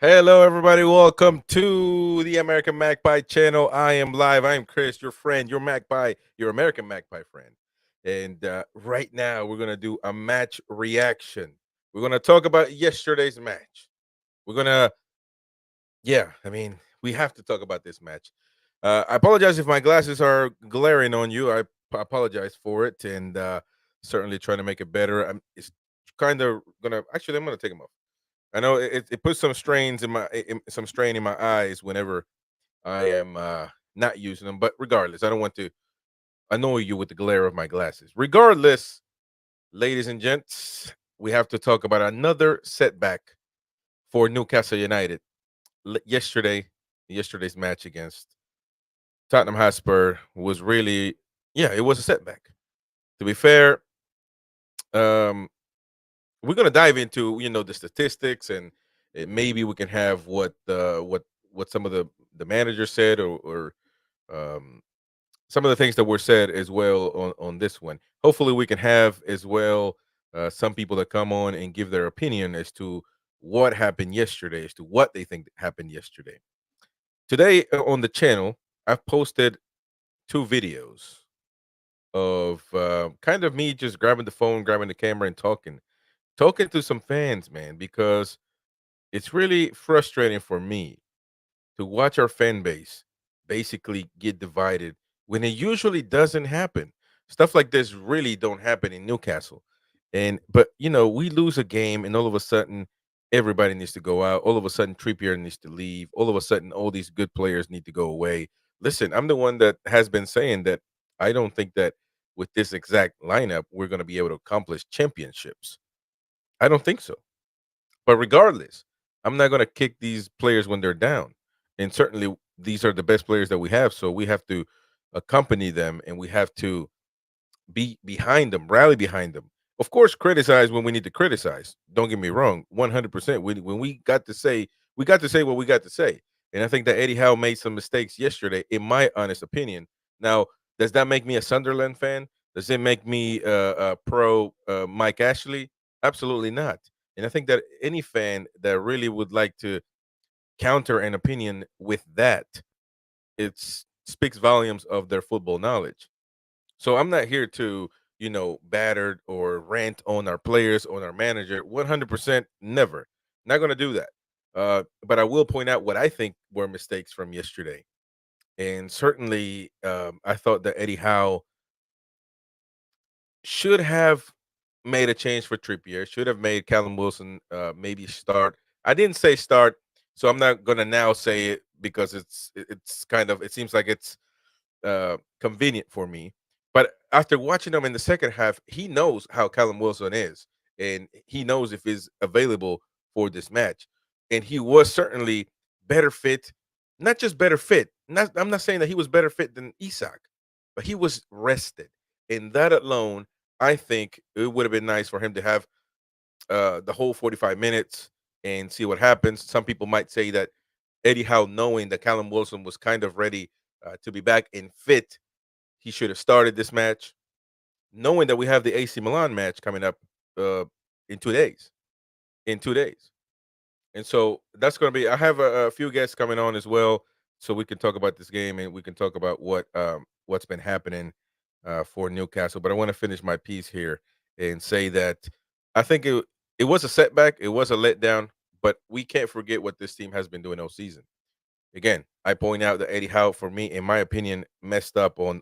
Hello, everybody. Welcome to the American Magpie channel. I am live. I am Chris, your friend, your Magpie, your American Magpie friend. And right now, we're going to do a match reaction. We're going to talk about yesterday's match. We're going to, we have to talk about this match. I apologize if my glasses are glaring on you. I apologize for it and certainly trying to make it better. It's kind of going to, actually, I'm going to take them off. I know it puts some strains some strain in my eyes whenever I am not using them. But regardless, I don't want to annoy you with the glare of my glasses. Regardless, ladies and gents, we have to talk about another setback for Newcastle United. Yesterday's match against Tottenham Hotspur was really, it was a setback. To be fair, um, we're gonna dive into the statistics and maybe we can have what some of the managers said or um, some of the things that were said as well on this one. Hopefully, we can have as well some people that come on and give their opinion as to what happened yesterday, as to what they think happened yesterday. Today on the channel, I've posted two videos of kind of me just grabbing the phone, grabbing the camera, and talking to some fans, man, because it's really frustrating for me to watch our fan base basically get divided when it usually doesn't happen. Stuff like this really don't happen in Newcastle. And but we lose a game and all of a sudden everybody needs to go out. All of a sudden Trippier needs to leave. All of a sudden all these good players need to go away. Listen, I'm the one that has been saying that I don't think that with this exact lineup we're going to be able to accomplish championships. I don't think so. But regardless, I'm not going to kick these players when they're down. And certainly these are the best players that we have. So we have to accompany them and we have to be behind them, rally behind them. Of course, criticize when we need to criticize. Don't get me wrong, 100%. When we got to say what we got to say. And I think that Eddie Howe made some mistakes yesterday, in my honest opinion. Now, does that make me a Sunderland fan? Does it make me pro Mike Ashley? Absolutely not. And I think that any fan that really would like to counter an opinion with that, it speaks volumes of their football knowledge. So I'm not here to, batter or rant on our players, on our manager. 100% never. Not going to do that. But I will point out what I think were mistakes from yesterday. And certainly, I thought that Eddie Howe should have made a change for Trippier. Should have made Callum Wilson maybe start. I didn't say start, so I'm not going to now say it because it's kind of, it seems like it's convenient for me. But after watching him in the second half, he knows how Callum Wilson is, and he knows if he's available for this match. And he was certainly better fit, not just better fit. I'm not saying that he was better fit than Isak, but he was rested. And that alone, I think it would have been nice for him to have the whole 45 minutes and see what happens. Some people might say that Eddie Howe, knowing that Callum Wilson was kind of ready to be back and fit, he should have started this match, knowing that we have the AC Milan match coming up uh, in 2 days. In 2 days, and so that's going to be. I have a few guests coming on as well, so we can talk about this game and we can talk about what's been happening for Newcastle. But I want to finish my piece here and say that I think it was a setback, it was a letdown, but we can't forget what this team has been doing all season. Again, I point out that Eddie Howe, for me, in my opinion, messed up on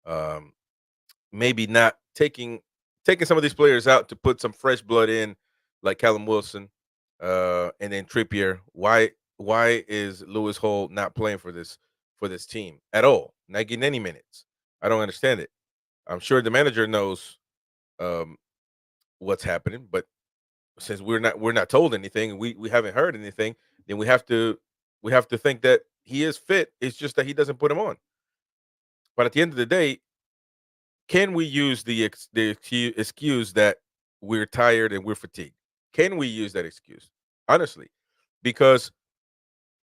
um, maybe not taking some of these players out to put some fresh blood in, like Callum Wilson, and then Trippier. Why is Lewis Hall not playing for this team at all? Not getting any minutes. I don't understand it. I'm sure the manager knows um, what's happening, but since we're not told anything, and we haven't heard anything, then we have to think that he is fit. It's just that he doesn't put him on. But at the end of the day, can we use the excuse that we're tired and we're fatigued? Can we use that excuse? Honestly, because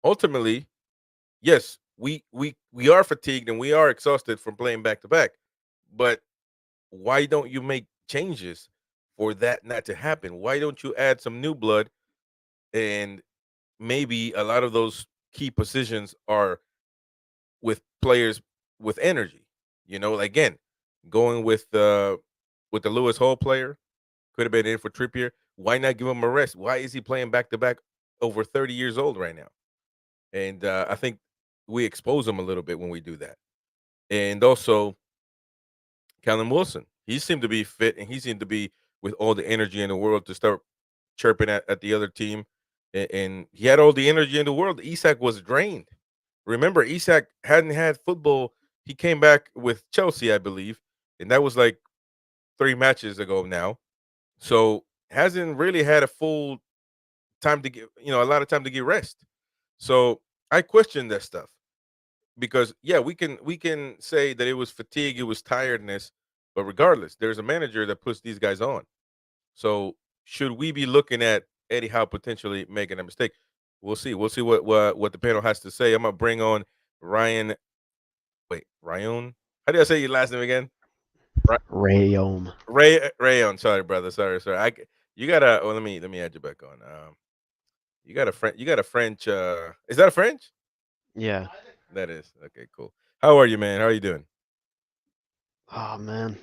ultimately, yes, we are fatigued and we are exhausted from playing back to back. But why don't you make changes for that not to happen? Why don't you add some new blood and maybe a lot of those key positions are with players with energy. Again, going with the Lewis Hall player could have been in for Trippier. Why not give him a rest? Why is he playing back to back over 30 years old right now? And I think we expose him a little bit when we do that. And also, Callum Wilson, he seemed to be fit and he seemed to be with all the energy in the world to start chirping at the other team. And he had all the energy in the world. Isak was drained. Remember, Isak hadn't had football. He came back with Chelsea, I believe, and that was like 3 matches ago now. So hasn't really had a full time to get, a lot of time to get rest. So I question that stuff because yeah, we can say that it was fatigue, it was tiredness, but regardless, there's a manager that puts these guys on. So should we be looking at Eddie Howe potentially making a mistake? We'll see. We'll see what the panel has to say. I'm gonna bring on Ryan. Wait, Ryan? How do I say your last name again? Ra- Rayom. Rayon. Sorry, brother. Sorry. You gotta. Oh, let me add you back on. You got a French. You got a French. Is that a French? Yeah. That is okay. Cool. How are you, man? How are you doing? Oh man,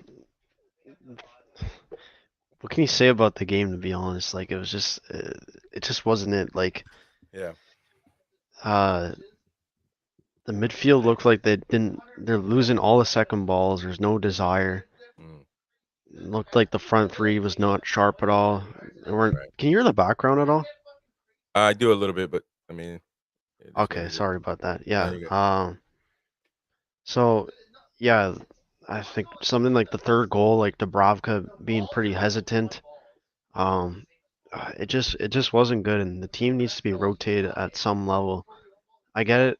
what can you say about the game? To be honest, like it just wasn't it. Like, Yeah. uh, the midfield looked like they didn't. They're losing all the second balls. There's no desire. Mm, It looked like the front three was not sharp at all. They weren't. right. Can you hear the background at all? I do a little bit, but I mean, it is what Okay, it is. sorry about that. No, Yeah. you So, yeah, I think something like the third goal, like Dubravka being pretty hesitant. Um, it just wasn't good, and the team needs to be rotated at some level. I get it,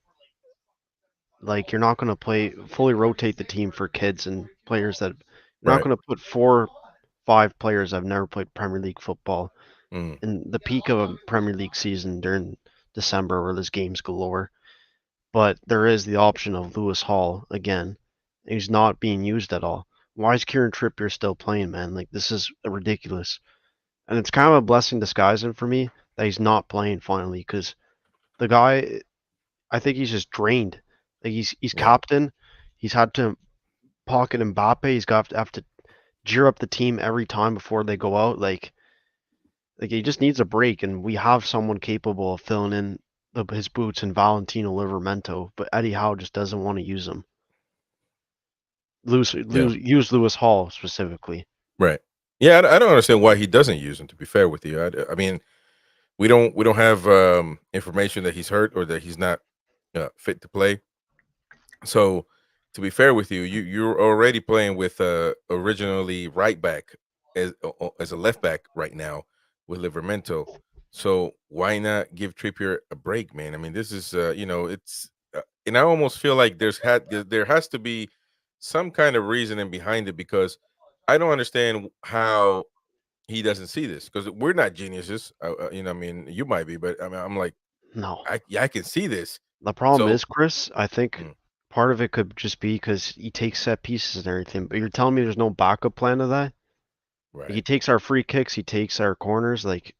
like you're not gonna play fully rotate the team for kids and players that you're not right. gonna put 4, 5 players that have never played Premier League football Mm, in the peak of a Premier League season during December where there's games galore. But there is the option of Lewis Hall again. He's not being used at all. Why is Kieran Trippier still playing, man? Like this is ridiculous. And it's kind of a blessing disguising for me that he's not playing finally because the guy, I think he's just drained. Like he's yeah. captain. He's had to pocket Mbappe. He's got to have to gear up the team every time before they go out. Like he just needs a break, and we have someone capable of filling in his boots in Valentino Livramento, but Eddie Howe just doesn't want to use him. Yeah. Use Lewis Hall specifically. Right. Yeah. I don't understand why he doesn't use him. To be fair with you, I mean, we don't have information that he's hurt or that he's not fit to play. So, to be fair with you, you're already playing with originally right back as a left back right now with Livermento. So why not give Trippier a break, man? I mean, this is it's and I almost feel like there has to be some kind of reasoning behind it because I don't understand how he doesn't see this because we're not geniuses. I mean, you might be, but I mean, I'm like, No. I can see this. The problem So, is, Chris, I think mm, part of it could just be because he takes set pieces and everything, but you're telling me there's no backup plan to that? Like, he right, takes our free kicks, he takes our corners. Like,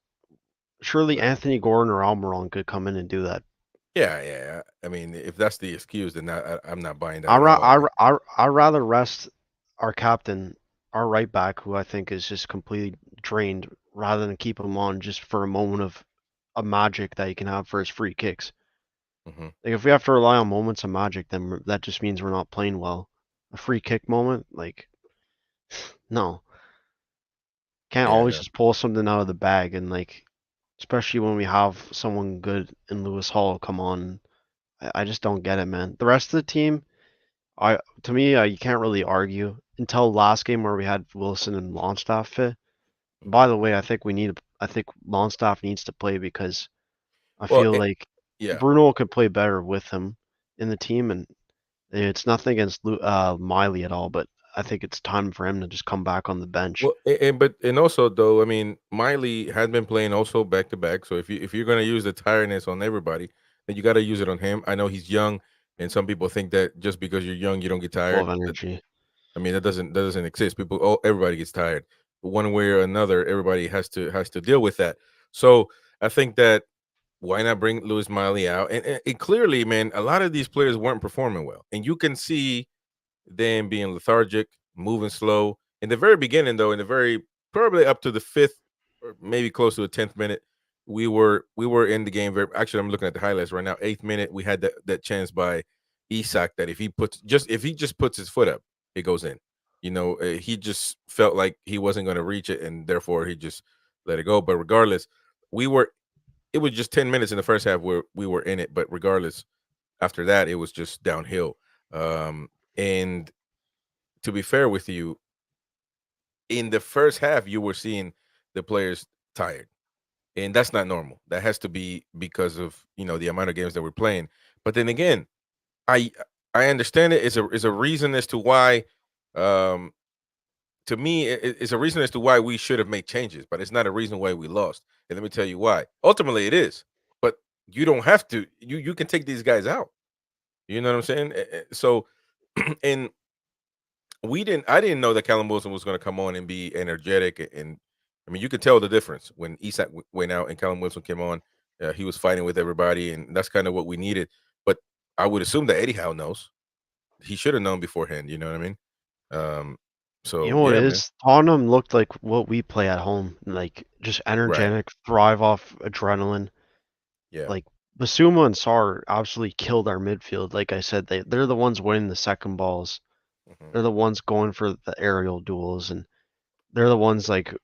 surely right. Anthony Gordon or Almiron could come in and do that. Yeah. I mean, if that's the excuse, then I'm not buying that I at ra- all. I I, mean, ra- I, I'd rather rest our captain, our right back, who I think is just completely drained, rather than keep him on just for a moment of a magic that he can have for his free kicks. mhm. Like if we have to rely on moments of magic, then that just means we're not playing well. A free kick moment, like no, can't Yeah, always no, just pull something out of the bag and like, especially when we have someone good in Lewis Hall come on. I just don't get it, man. The rest of the team, I to me, you can't really argue until last game where we had Wilson and Longstaff fit. mhm. By the way, I think Longstaff needs to play because I Well, feel like yeah. Bruno could play better with him in the team, and it's nothing against Miley at all, but I think it's time for him to just come back on the bench. Well, and also though, I mean, Miley has been playing also back to back. So if you're gonna use the tiredness on everybody, then you got to use it on him. I know he's young, and some people think that just because you're young, you don't get Full of tired. energy. I mean, that doesn't exist. Everybody gets tired. But one way or another, everybody has to deal with that. So I think that why not bring Lewis Miley out? And clearly, man, a lot of these players weren't performing well, and you can see them being lethargic, moving slow. In the very beginning, though, in the very probably up to the fifth or maybe close to the 10th minute, we were in the game. Very actually, I'm looking at the highlights right now. 8th minute, we had that chance by Isak that if he just puts his foot up, it goes in. He just felt like he wasn't going to reach it, and therefore he just let it go. But regardless, we were. It was just 10 minutes in the first half where we were in it, but regardless, after that, it was just downhill. And to be fair with you, in the first half, you were seeing the players tired, and that's not normal. That has to be because of the amount of games that we're playing. But then again, I I understand it. It's a reason as to why. Um, to me, it's a reason as to why we should have made changes, but it's not a reason why we lost. And let me tell you why. Ultimately, it is, but you don't have to. You can take these guys out. You know what I'm saying? So, and I didn't know that Callum Wilson was going to come on and be energetic, and I mean, you could tell the difference when Isak went out and Callum Wilson came on. He was fighting with everybody, and that's kind of what we needed. But I would assume that Eddie Howe knows. He should have known beforehand. You know what I mean? Um, You so know what yeah, it man. is? Tottenham looked like what we play at home, like just Right. energetic, thrive off adrenaline. Yeah. Like Basuma and Sarr absolutely killed our midfield. Like I said, they're the ones winning the second balls. Mhm. They're the ones going for the aerial duels, and they're the ones like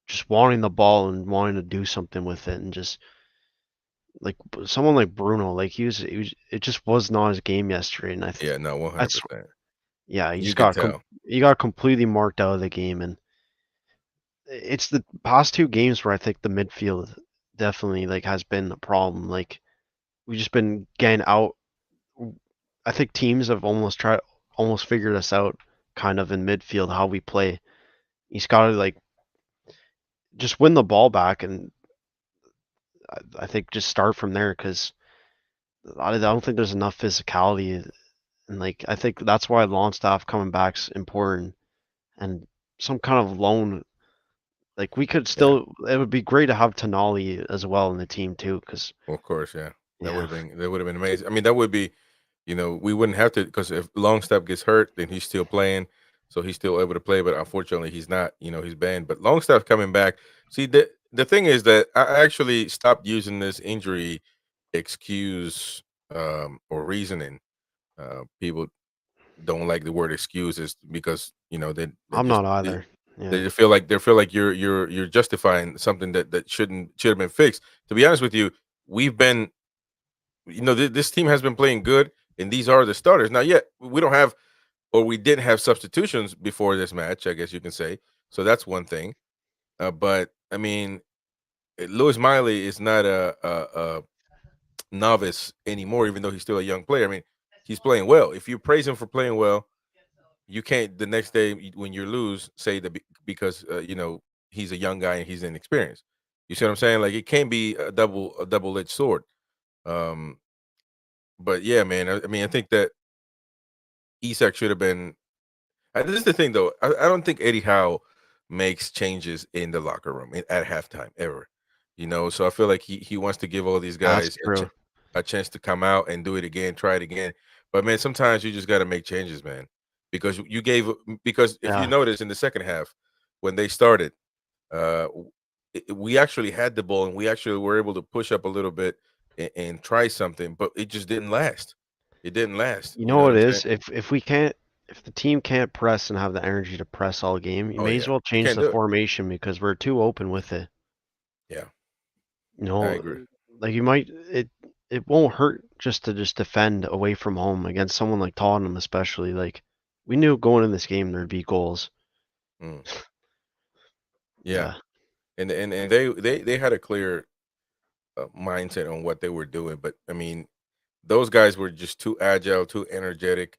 just wanting the ball and wanting to do something with it, and just like someone like Bruno, like it just was not his game yesterday, and Yeah. No. one hundred that's percent. yeah, You could tell. he got completely marked out of the game, and it's the past two games where I think the midfield definitely like has been a problem. Like we've just been getting out. I think teams have almost figured us out kind of in midfield how we play. He's got to like just win the ball back, and I think just start from there because I don't think there's enough physicality, and like I think that's why Longstaff coming back's important, and some kind of loan. Like we could Yeah. still, it would be great to have Tonali as well in the team too, because Well, of course. Yeah. yeah, That would have been amazing. I mean, that would be. We wouldn't have to because if Longstaff gets hurt, then he's still playing, so he's still able to play. But unfortunately, he's not. He's banned. But Longstaff coming back. See, the thing is that I actually stopped using this injury excuse or reasoning. People don't like the word excuses because they I'm just not either. Yeah, they feel like you're justifying something that should have been fixed. To be honest with you, we've been this team has been playing good, and these are the starters. Now, yet we don't have, or we didn't have substitutions before this match. I guess you can say so. That's one thing. But I mean, Lewis Miley is not a novice anymore, even though he's still a young player. I mean, he's playing well. If you praise him for playing well, you can't the next day when you lose say that because he's a young guy and he's inexperienced. You see what I'm saying? Like it can't be a double edged sword. Um, but yeah, man. I mean, I think that Isak should have been. This is the thing, though. I don't think Eddie Howe makes changes in the locker room at halftime ever. So I feel like he wants to give all these that's guys true. a chance to come out and do it again, try it again. But man, sometimes you just got to make changes, man, because because if you Yeah, notice in the second half when they started, we actually had the ball and we actually were able to push up a little bit and try something, but it just didn't last. It didn't last. you You know know what what I'm it saying? is? If we can't, if the team can't press and have the energy to press all game, you Oh may as yeah, well you change can't the do it. formation because we're too open with it. Yeah, You I know, agree. like it won't hurt just defend away from home against someone like Tottenham, especially. Like we knew going in this game there'd be goals. Mm, yeah, Yeah, and they had a clear mindset on what they were doing, but I mean, those guys were just too agile, too energetic.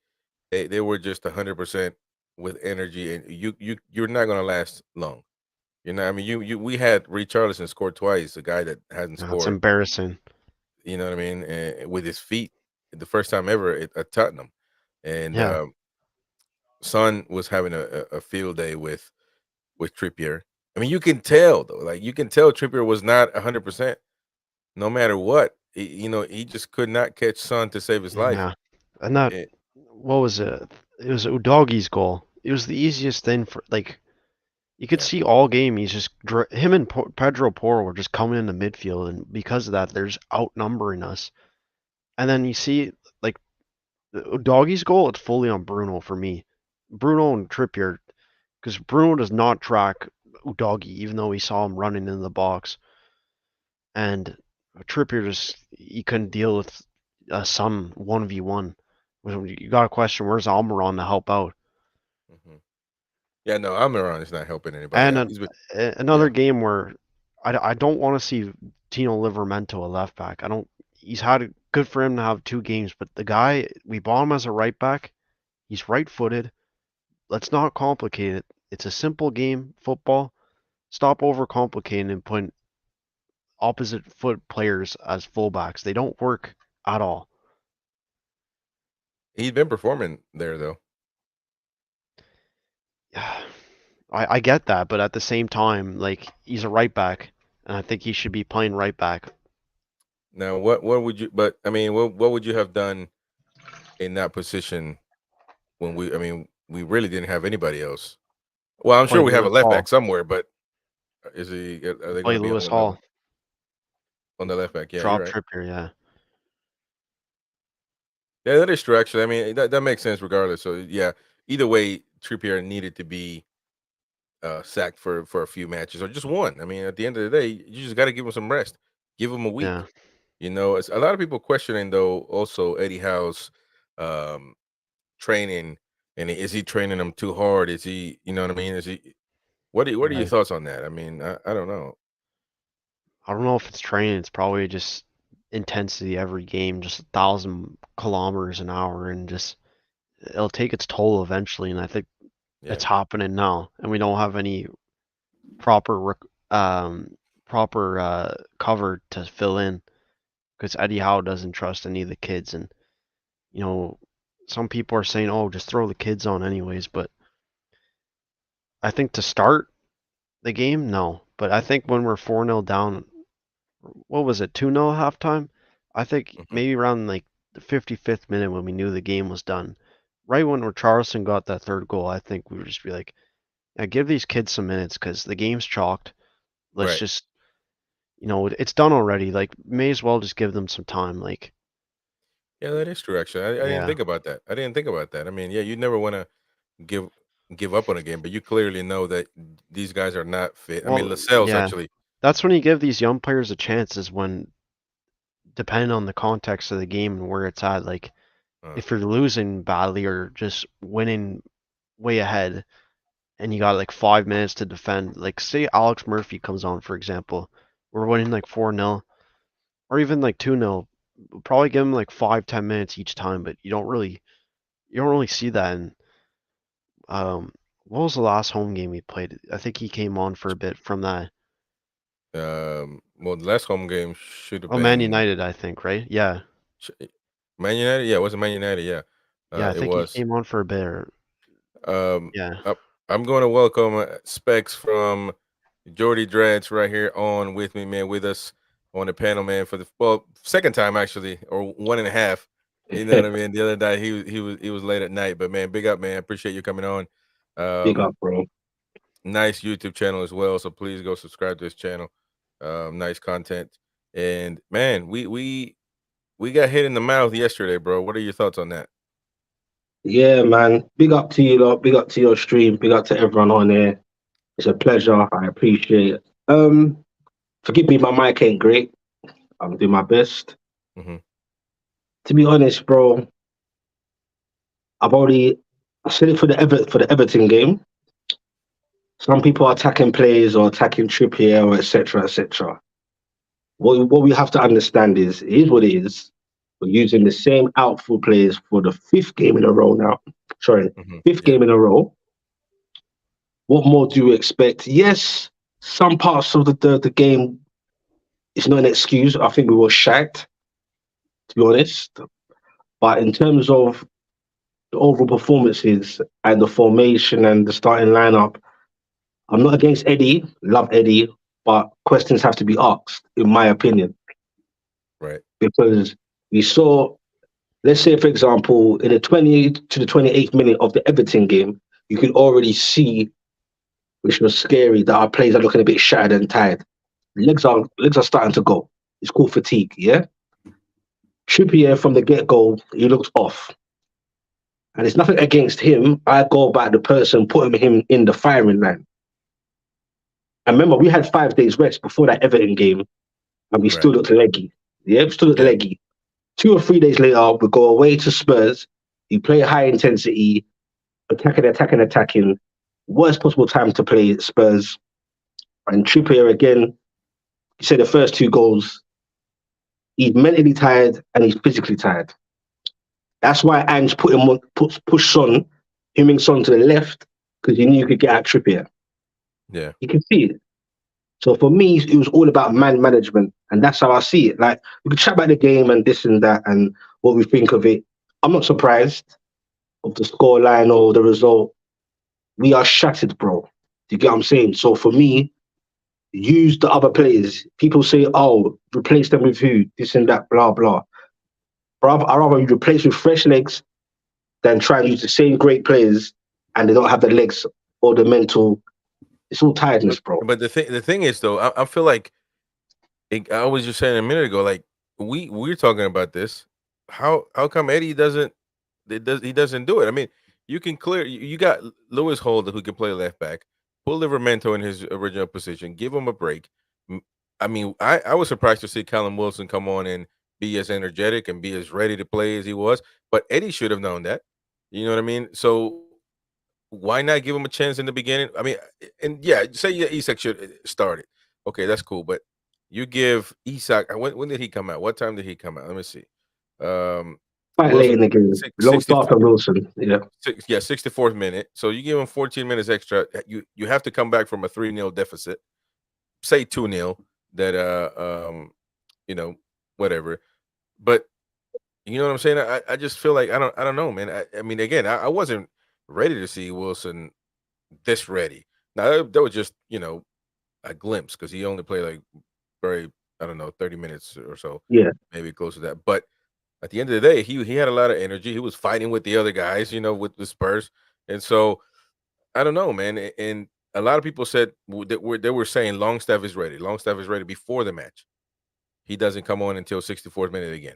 They were just 100% with energy, and you're not gonna last long. I mean, we had Richarlison score twice, a guy that hasn't it's scored. embarrassing. You know what I mean? With his feet, the first time ever at Tottenham, and Yeah, Son was having a field day with Trippier. I mean, you can tell though, like you can tell Trippier was not 100%. no matter what. He just could not catch Son to save his life. Yeah. And that, Eh, what was it? It was Udogi's goal. It was the easiest thing for, like, you could yeah, see all game he's just him and Pedro Porro were just coming in the midfield, and because of that, they're just outnumbering us. And then you see like Udogi's goal, it's fully on Bruno for me. Bruno and Trippier, because Bruno does not track Udogi, even though we saw him running in the box, and Trippier just he couldn't deal with Son 1v1. You got a question, where's Almiron to help out? hmm yeah. No, Almiron is not helping anybody And out. He's been, another yeah, game where I don't want to see Tino Livramento a left back. I don't. He's had good for him to have 2 games, but the guy we bought him as a right back. He's right-footed. Let's not complicate it. It's a simple game, football. Stop overcomplicating and putting opposite foot players as fullbacks. They don't work at all. he's been performing there though. I get that, but at the same time, like he's a right back, and I think he should be playing right back. Now, what would you? But I mean, what would you have done in that position when we? I mean, we really didn't have anybody else. Well, I'm sure Play we have a Lewis left Hall. back somewhere, but is he? Are they going Play to be Lewis Hall. on the left back? Yeah, you're Drop right. Trippier. Yeah. Yeah, that is true. Actually, I mean that makes sense regardless. So yeah, either way, Trippier needed to be sacked for a few matches or just one. I mean, at the end of the day, you just got to give him some rest. Give him a Yeah. week. It's a lot of people questioning though. Also, Eddie Howe's um, training, and is he training them too hard? Is he? You know what I mean? Is he? What are your Right. thoughts on that? I mean, I don't know. I don't know if it's training. It's probably just intensity every game, just 1,000 kilometers an hour, and just it'll take its toll eventually. And I think Yeah, it's happening now, and we don't have any proper proper cover to fill in because Eddie Howe doesn't trust any of the kids, and you know some people are saying, "Oh, just throw the kids on anyways," but I think to start the game, no. But I think when we're 4-0 down, what was it, 2-0 halftime? I think hmm maybe around like the 55th minute when we knew the game was done, right when Richarlison got that third goal, I think we would just be like, yeah, give these kids some minutes because the game's chalked. Let's right. just, it's done already. Like, may as well just give them some time. Like, Yeah, that is true. Actually, I didn't yeah. think about that. I didn't think about that. I mean, yeah, you never want to give give up on a game, but you clearly know that these guys are not fit. I mean, Well, Lascelles yeah. actually. That's when you give these young players a chance is when, depending on the context of the game and where it's at, like, Uh, if you're losing badly or just winning way ahead, and you got like 5 minutes to defend. Like say Alex Murphy comes on, for example, we're winning like 4-0 or even like 2-0. Probably give him like 5-10 minutes each time, but you don't really see that. And what was the last home game we played? I think he came on for a bit from that. well, the last home game should have Oh, Man been United, I think, right? Yeah, Ch- Man United. Yeah, it was Man United. Yeah, yeah, I it think he was. came on for a bit. Um, Yeah, I, I'm going to welcome Specs from Jordy Dreads right here on with me, man, with us on the panel, man, for the second time actually, or one and a half. You know what I mean? The other night he was late at night, but man, big up, man. Appreciate you coming on. Big Um, up, bro. nice YouTube channel as well, so please go subscribe to this channel. Nice content, and man, we got hit in the mouth yesterday, bro. What are your thoughts on that? Yeah, man. Big up to you lot. Big up to your stream. Big up to everyone on there. It's a pleasure. I appreciate it. Forgive me, my mic ain't great. I'm doing my best. hmm To be honest, bro, I said it for the Everton game. Some people are attacking players or attacking Trippier or etc. etc. What we have to understand is it is what it is. We're using the same outfield players for the fifth game in a row now. Sorry, fifth Yeah. game in a row. What more do you expect? Yes, some parts of the game is not an excuse. I think we were shagged, to be honest. But in terms of the overall performances and the formation and the starting lineup, I'm not against Eddie. Love Eddie, but questions have to be asked, in my opinion. because we saw, let's say, for example, in the 20th to the 28th minute of the Everton game, you could already see, which was scary, that our players are looking a bit shattered and tired. Legs are starting to go. It's called fatigue, yeah? Trippier from the get-go, he looks off. And it's nothing against him. I go about the person putting him in the firing line. And remember, we had 5 days rest before that Everton game, and we still Right. looked leggy. Yeah, we still looked Yeah. leggy. 2 or 3 days later, we go away to Spurs. You play high intensity, attacking. Worst possible time to play Spurs. And Trippier again, you said the first 2 goals, he's mentally tired and he's physically tired. That's why Ange push Son, Heung-min Son to the left, because he knew you could get at Trippier. Yeah. You can see it. So for me, it was all about man management, and that's how I see it. Like, we could chat about the game and this and that and what we think of it. I'm not surprised of the scoreline or the result. We are shattered, bro. Do you get what I'm saying? So for me, use the other players. People say, "Oh, replace them with who? This and that, blah blah." I'd rather you replace with fresh legs than try and use the same great players and they don't have the legs or the mental. It's all tiredness, bro. But the thing is though, I feel like I was just saying a minute ago, like we're talking about this. How come Eddie doesn't he doesn't do it? I mean, you can clear you got Lewis Holder who can play left back, put Livermento in his original position, give him a break. I mean, I was surprised to see Callum Wilson come on and be as energetic and be as ready to play as he was, but Eddie should have known that. You know what I mean? So why not give him a chance in the beginning? I mean, and yeah, say Isak should start it. Okay, that's cool. But you give Isak. When did he come out? What time did he come out? Let me see. Quite late in the game. Long start for Wilson. Yeah. 64th minute. So you give him 14 minutes extra. You have to come back from a 3-0 deficit. Say 2-0. That you know, whatever. But you know what I'm saying? I just feel like I don't know, man. I mean, again, I wasn't ready to see Wilson this ready. Now that was just a glimpse because he only played like I don't know 30 minutes or so. Yeah, maybe close to that. But at the end of the day, he had a lot of energy. He was fighting with the other guys, with the Spurs, and so I don't know, man. And a lot of people said that they were saying Longstaff is ready. Longstaff is ready before the match. He doesn't come on until 64th minute again.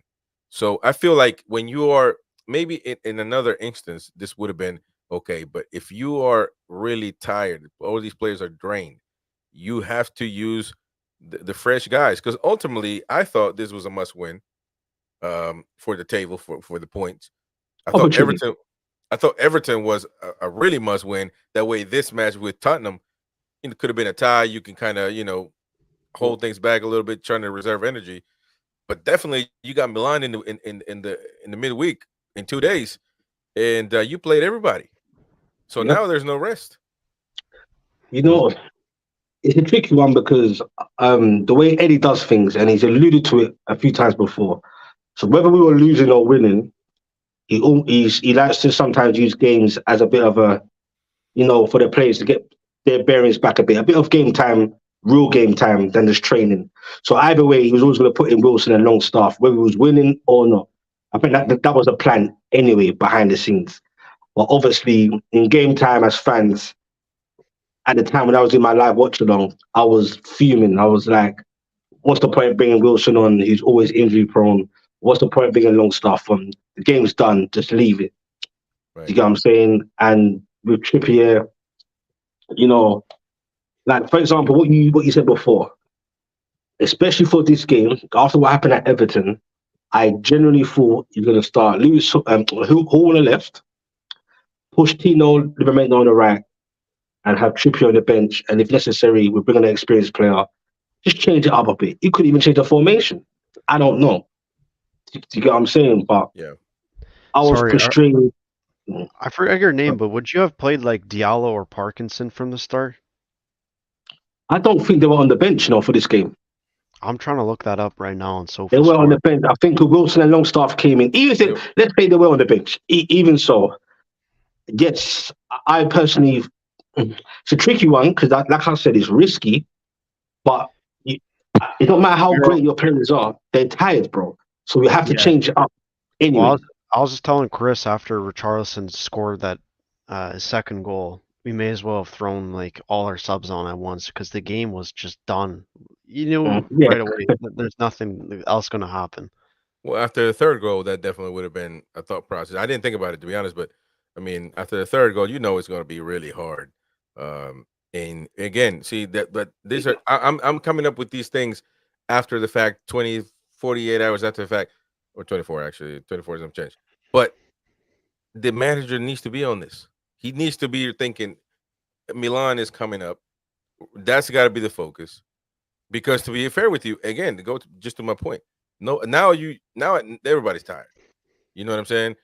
So I feel like when you are maybe in another instance, this would have been okay. But if you are really tired, all these players are drained, you have to use the fresh guys. Because ultimately, I thought this was a must win for the table for the points. I thought Everton was a really must win. That way, this match with Tottenham, could have been a tie. You can kind of hold things back a little bit, trying to reserve energy. But definitely, you got Milan in the midweek in 2 days, and you played everybody. So now there's no rest. It's a tricky one because the way Eddie does things, and he's alluded to it a few times before. So whether we were losing or winning, he likes to sometimes use games as a bit of a, for the players to get their bearings back a bit of game time, real game time than just training. So either way, he was always going to put in Wilson and Longstaff, whether he was winning or not. I think that was a plan anyway behind the scenes. But obviously, in game time as fans, at the time when I was in my live watch along, I was fuming. I was like, what's the point of bringing Wilson on? He's always injury prone. What's the point of bringing Longstaff on? The game's done. Just leave it. Right. You get what I'm saying? And with Trippier, like, for example, what you said before, especially for this game, after what happened at Everton, I generally thought you're going to start Lewis Hall on the left, push Tino Livramento on the right, and have Trippier on the bench. And if necessary, we bring on an experienced player. Just change it up a bit. You could even change the formation. I don't know. Do you get what I'm saying? But yeah, I was frustrated. I forget your name, but would you have played like Diallo or Parkinson from the start? I don't think they were on the bench, for this game. I'm trying to look that up right now on SofaScore. They were on the bench. I think Wilson and Longstaff came in. Even if let's say they were on the bench. Even so, yes, I personally, it's a tricky one because, like I said, it's risky. But it don't matter how great your players are, they're tired, bro. So we have to change it up anyway. Well, I was just telling Chris after Richarlison scored that his second goal, we may as well have thrown like all our subs on at once because the game was just done. You knew Yeah. right away that there's nothing else going to happen. Well, after the third goal, that definitely would have been a thought process. I didn't think about it, to be honest, but I mean, after the third goal, it's going to be really hard. And again, see that, but these are I'm coming up with these things after the fact, 20, 48 hours after the fact, or 24 actually, 24 is some change. But the manager needs to be on this. He needs to be thinking Milan is coming up. That's got to be the focus. Because to be fair with you, again, to go just to my point, no, now everybody's tired. You know what I'm saying?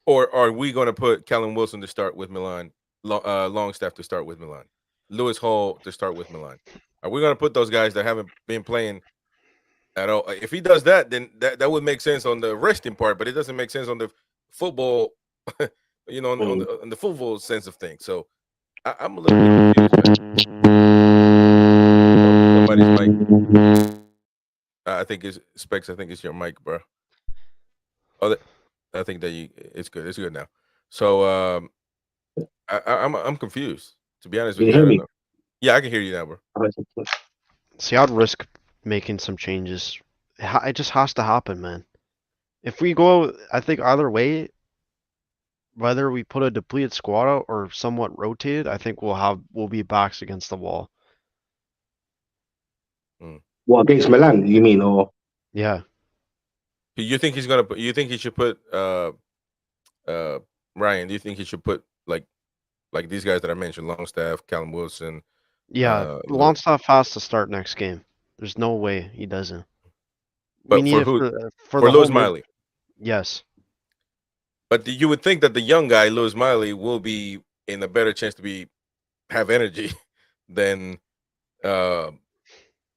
Or are we going to put Callum Wilson to start with Milan, Longstaff to start with Milan, Lewis Hall to start with Milan? Are we going to put those guys that haven't been playing at all? If he does that, then that would make sense on the resting part, but it doesn't make sense on the football, on the football sense of things. So I'm a little bit confused, man. Somebody's mic. I think it's Specs. I think it's your mic, bro. Oh, I think that it's good. It's good now. So I'm confused, to be honest Can with you you. I hear don't me? know. Yeah, I can hear you now, bro. See, I'd risk making some changes. It just has to happen, man. If we go, I think either way, whether we put a depleted squad out or somewhat rotated, I think we'll be backs against the wall. What, against Milan, you mean? Or Yeah. You think he's gonna put? You think he should put? Ryan, do you think he should put like these guys that I mentioned, Longstaff, Callum Wilson? Yeah, Longstaff has to start next game. There's no way he doesn't. We But need for it who? for For the Lewis whole Miley. Yes. But you would think that the young guy, Lewis Miley, will be in a better chance to have energy than Bruno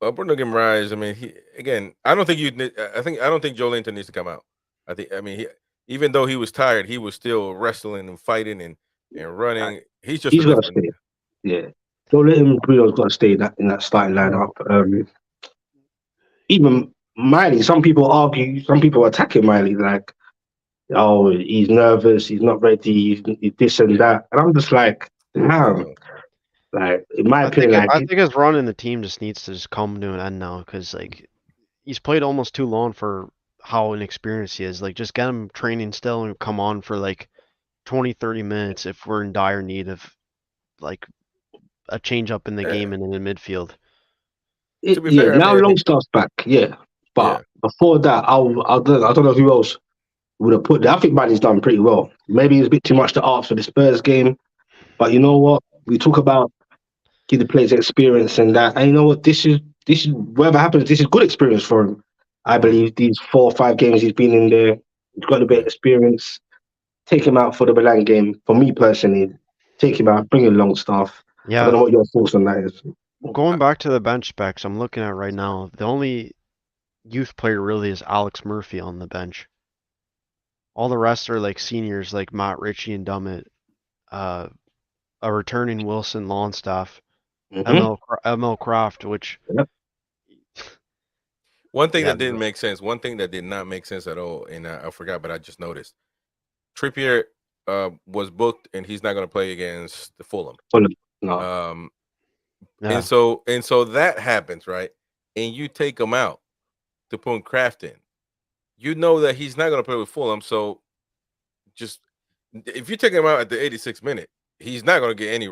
Guimaraes. I mean, I don't think I don't think Joe Linton needs to come out. I mean, even though he was tired, he was still wrestling and fighting and running. He's just a got to different. stay. Yeah. Don't let him. Bruno's got to stay in that starting lineup. Even Miley. Some people argue. Some people attacking Miley like, oh, he's nervous. He's not ready. He's this and that. And I'm just like, damn. Like, in my opinion, I think his run in the team just needs to just come to an end now because like he's played almost too long for how inexperienced he is. Like just get him training still and come on for like 20, 30 minutes if we're in dire need of like a change up in the game and in the midfield. To be fair, now Longstaff's back, but before that, I don't know who else would have put that. I think Manny's done pretty well. Maybe it's a bit too much to ask for the Spurs game, but you know what? We talk about give the players experience and that, and you know what? This is whatever happens. This is good experience for him. I believe these 4 or 5 games he's been in there, he's got a bit of experience. Take him out for the Milan game. For me personally, take him out, bring in Longstaff. Yeah. I don't know what your thoughts on that is. Going back to the bench specs, I'm looking at right now. The only youth player really is Alex Murphy on the bench. All the rest are like seniors, like Matt Ritchie and Dummett, a returning Wilson Longstaff, ML Kraft, which. Yep. One thing that didn't make sense. One thing that did not make sense at all, and I forgot, but I just noticed. Trippier was booked, and he's not going to play against the Fulham. No. And so that happens, right? And you take him out to put Kraft in. You know that he's not going to play with Fulham, so just if you take him out at the 86th minute, he's not going to get any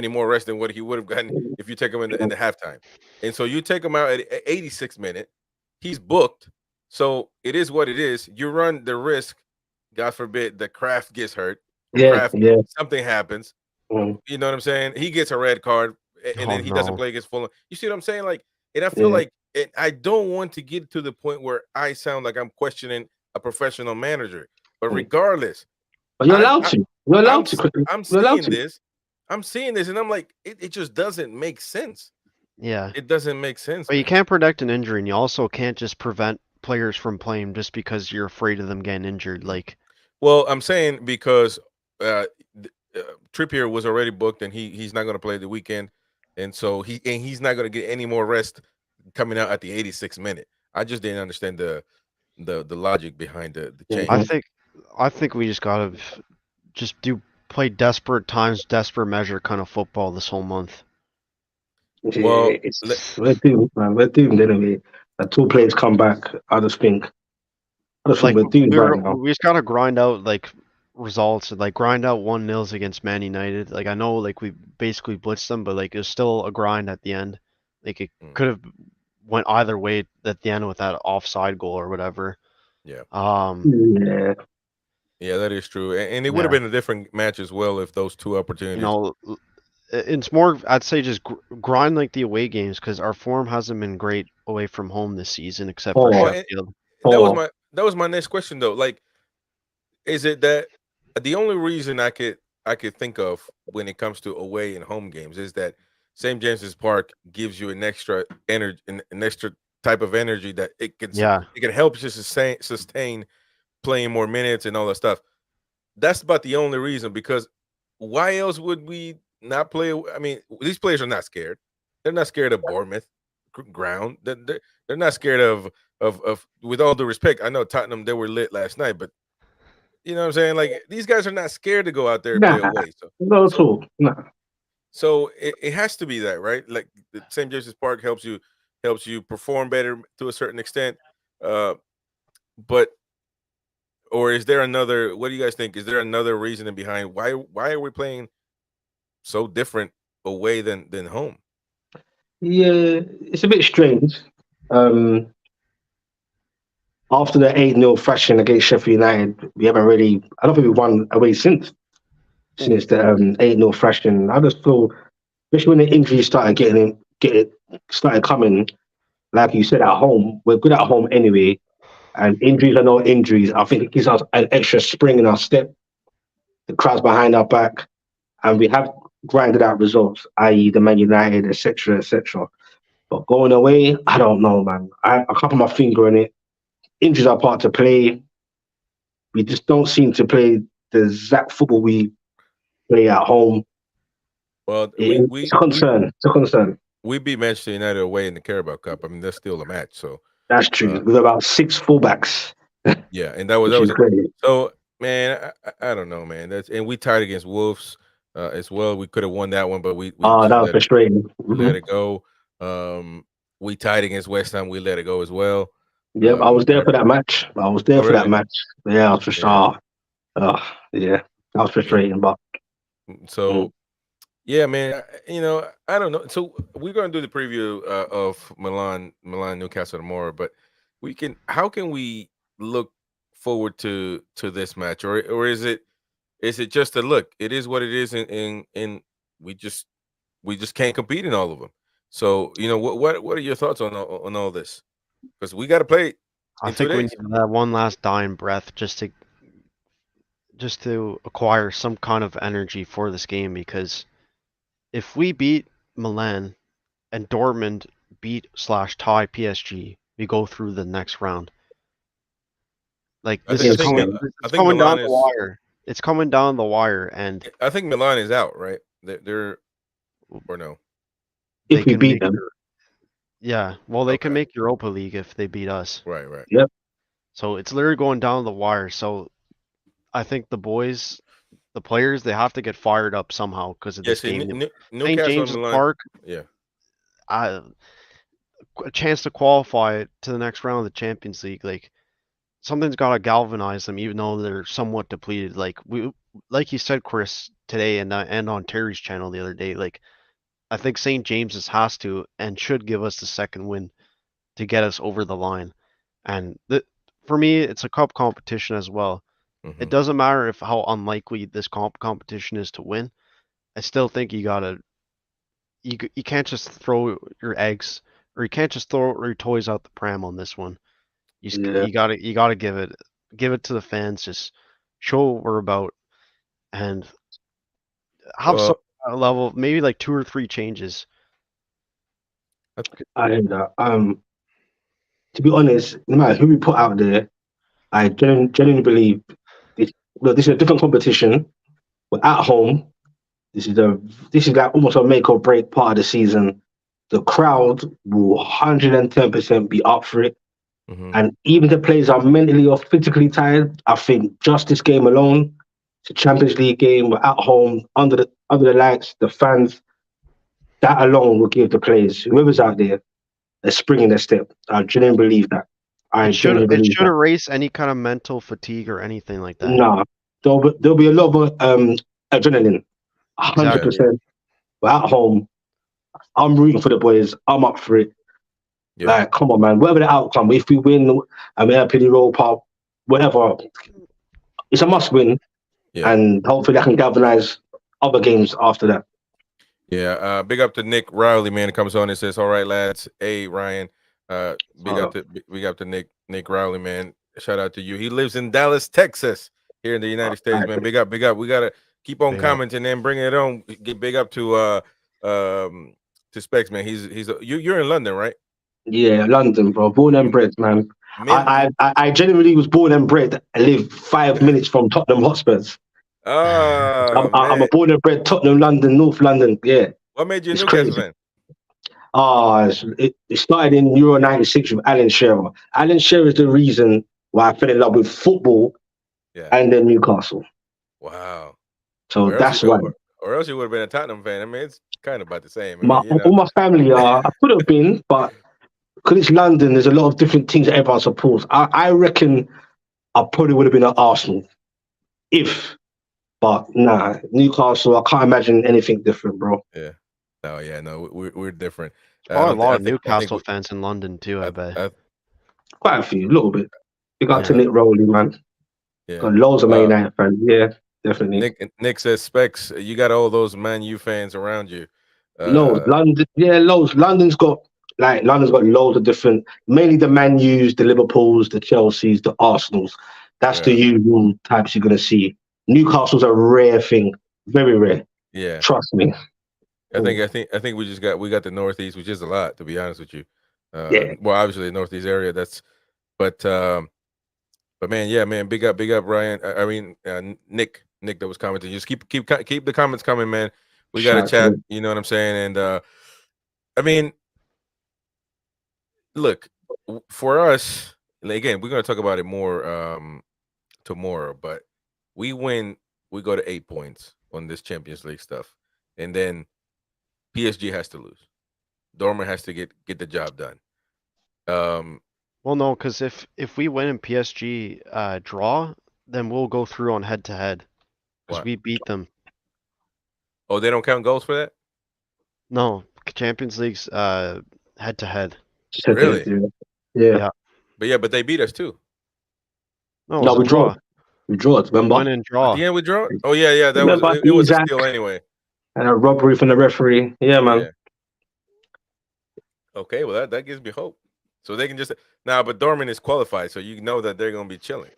more rest than what he would have gotten if you take him in the halftime. And so you take him out at 86th minute, he's booked. So it is what it is. You run the risk, God forbid, that Kraft gets hurt. Something happens. You know what I'm saying? He gets a red card, and then he doesn't play against Fulham. You see what I'm saying? Like, and I feel like I don't want to get to the point where I sound like I'm questioning a professional manager. But regardless, but you're allowed to. You're allowed to. I'm seeing this. I'm seeing this, and I'm like, it just doesn't make sense. Yeah, it doesn't make sense. But you can't predict an injury, and you also can't just prevent players from playing just because you're afraid of them getting injured. Like, well, I'm saying because Trippier was already booked, and he's not going to play the weekend, and so he's not going to get any more rest coming out at the 86th minute. I just didn't understand the logic behind the I Mhm. change. think I think we just gotta just play desperate times, desperate measure kind of football this whole month. Well, We're doomed, man. We're doomed anyway. Until players come back, I just think Like we're doomed right now. we just gotta grind out like results and like grind out 1-0s against Man United. Like I know like we basically blitzed them, but like it was still a grind at the end. Like it mm, could have went either way at the end with that offside goal or whatever. yeah, Yeah. yeah, that is true, and it would have Yeah, been a different match as well if those two you opportunities. know, it's more I'd say just grind like the away games because our form hasn't been great away from home this season except for Well, Or, Sheffield. and or, that was my next question though. Like, is it that the only reason I could think of when it comes to away and home games is that St. James's Park gives you an extra energy, an extra type of energy that Yeah, it can help you sustain playing more minutes and all that stuff. That's about the only reason because why else would we not play? I mean, these players are not scared. They're not scared of Bournemouth ground. They're not scared of. With all due respect, I know Tottenham they were lit last night, but you know what I'm saying? Like these guys are not scared to go out there and play nah, away. So not at so all. Nah. so it has to be that, right? Like the St. James's Park helps you perform better to a certain extent. Uh, but or is there another? What do you guys think? Is there another reasoning behind why are we playing so different away than home? Yeah, it's a bit strange. Um, After the 8-0 thrashing against Sheffield United, we haven't really, I don't think we've won away since the 8-0 thrashing. I just feel, especially when the injuries started started coming, like you said, at home, we're good at home anyway. And injuries are no injuries. I think it gives us an extra spring in our step. The crowd's behind our back, and we have grinded out results, i.e., the Man United, etc., etc. But going away, I don't know, man. I can't put my finger on it. Injuries are part to play. We just don't seem to play the exact football we play at home. Well, It's a concern. It's a concern. we beat Manchester United away in the Carabao Cup. I mean, that's still a match. So That's true. uh, With about six fullbacks, yeah, and that which is was it. crazy. So man, I don't know, man. That's and we tied against Wolves as well. We could have won that one, but we Oh, just that was frustrating. we let it go. We tied against West Ham. We let it go as well. Yep, I was there There, for that match. I was there oh for that really? match. Yeah, I was just, Yeah, yeah, that was yeah. frustrating. But mm, So yeah, man. You know, I don't know. So we're gonna do the preview of Milan, Newcastle tomorrow. But we can. How can we look forward to this match, or is it just a look? It is what it is, and we just can't compete in all of them. So you know, what are your thoughts on all this? Because we got to play I in two think we need days. that one last dying breath just to acquire some kind of energy for this game because if we beat Milan and Dortmund beat slash tie PSG, we go through the next round. Like this is yes, coming, I it's think coming down Milan the is. wire. It's coming down the wire, and I think Milan is out, right? They're or no? they if we can beat make them, your yeah. Well, they can Okay, make Europa League if they beat us. right, right. yep, So it's literally going down the wire. So I think the boys, the players, they have to get fired up somehow because of Yeah, this see, game. St. Newcastle and James's Milan. Park, Yeah, I, a chance to qualify to the next round of the Champions League. Like something's got to galvanize them, even though they're somewhat depleted. Like you said, Chris, today and on Terry's channel the other day. Like I think St. James's has to and should give us the second win to get us over the line. And for me, it's a cup competition as well. It hmm doesn't matter if how unlikely this competition is to win. I still think you can't just throw your eggs or you can't just throw your toys out the pram on this one. yeah, You gotta give it to the fans. Just show what we're about and have some Well, level, maybe like 2 or 3 changes. I, I heard that. To be honest, no matter who we put out there, I genuinely believe this. Look, this is a different competition. We're at home. This is a this is like almost a make or break part of the season. The crowd will 110% be up for it. Mhm. And even if the players are mentally or physically tired, I think just this game alone, it's a Champions League game, we're at home, under the lights, the fans, that alone will give the players, whoever's out there, a spring in their step. I genuinely believe that. I genuinely It believe should that. erase any kind of mental fatigue or anything like that. Nah, there'll be a lot of adrenaline, hundred Exactly. percent. We're at home. I'm rooting for the boys. I'm up for it. Yeah. Like, come on, man. Whatever the outcome, if we win and we're up in the Europa, whatever, it's a must win. Yeah. And hopefully I can galvanize other games after that. Yeah. Big up to Nick Riley, man. Comes on and says, "All right, lads. Hey, Ryan. Big up to Nick Riley, man. Shout out to you. He lives in Dallas, Texas, here in the United States, man. Big up. We gotta keep on Big up. commenting and bringing it on. Get big up to Specs, man. You're in London, right? Yeah, London, bro. Born and bred, man. I genuinely was born and bred. I live 5 minutes from Tottenham Hotspurs. Oh I'm a man, born and bred Tottenham, London, North London. Yeah, what made you a it's Newcastle crazy. fan? It started in Euro '96 with Alan Shearer. Alan Shearer is the reason why I fell in love with football Yeah. and then Newcastle. Wow. So Or else that's why. or else you would have been a Tottenham fan. I mean, it's kind of about the same. I My mean, you know. all my family are. I could have been, but because it's London, there's a lot of different teams that everyone supports. I reckon I probably would have been at Arsenal if, but nah, Newcastle. I can't imagine anything different, bro. Yeah. Oh yeah, no, we're different. I Probably a don't. lot I of think. Newcastle fans in London too, I bet. Quite a few, a little bit. You got to Yeah. Nick Rowley, man. Yeah. Got loads of Man United fans. Yeah, definitely. Nick says Specs. You got all those Man U fans around you. Loads. London, yeah, loads. London's got loads of different, mainly the Man U's, the Liverpools, the Chelseas, the Arsenals. That's the Yeah. usual types you're gonna see. Newcastle's a rare thing, very rare. Yeah. Trust me. I think we got the Northeast, which is a lot, to be honest with you. Yeah. Well, obviously the Northeast area. But man, yeah, man, big up, Ryan. Nick, that was commenting. Just keep the comments coming, man. We got to Shout out to chat. them. You know what I'm saying? And I mean, look, for us, again, we're gonna talk about it more tomorrow. But we win, we go to 8 points on this Champions League stuff, and then PSG has to lose. Dortmund has to get the job done. Well, no, because if we win and PSG draw, then we'll go through on head to head because What? we beat them. Oh, they don't count goals for that? No, Champions League's head to head. Really? Yeah. But they beat us too. No, it No, was a we draw. We draw it, remember? Win and draw. Yeah, we draw. Oh yeah. That Remember it was a Isaac steal anyway. and a robbery from the referee. Yeah, man. Yeah. Okay, well that gives me hope. So they can just but Dortmund is qualified, so you know that they're gonna be chilling.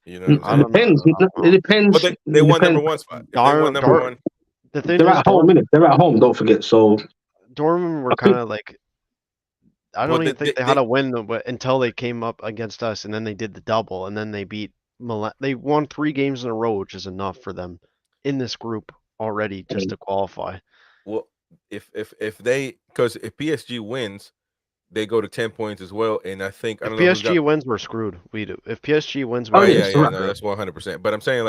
You know what I'm It saying? depends. It depends. But they won number one spot. If they won number one. The thing They're is, at home, innit? They're at home, don't forget. So Dortmund were kind of like, I don't even think they had they a win until they came up against us, and then they did the double, and then they beat Milan. They won 3 games in a row, which is enough for them in this group already just to qualify. Well, if PSG wins, they go to 10 points as well. And I think if PSG wins, we're screwed. We do. If PSG wins, we're no, that's 100%. But I'm saying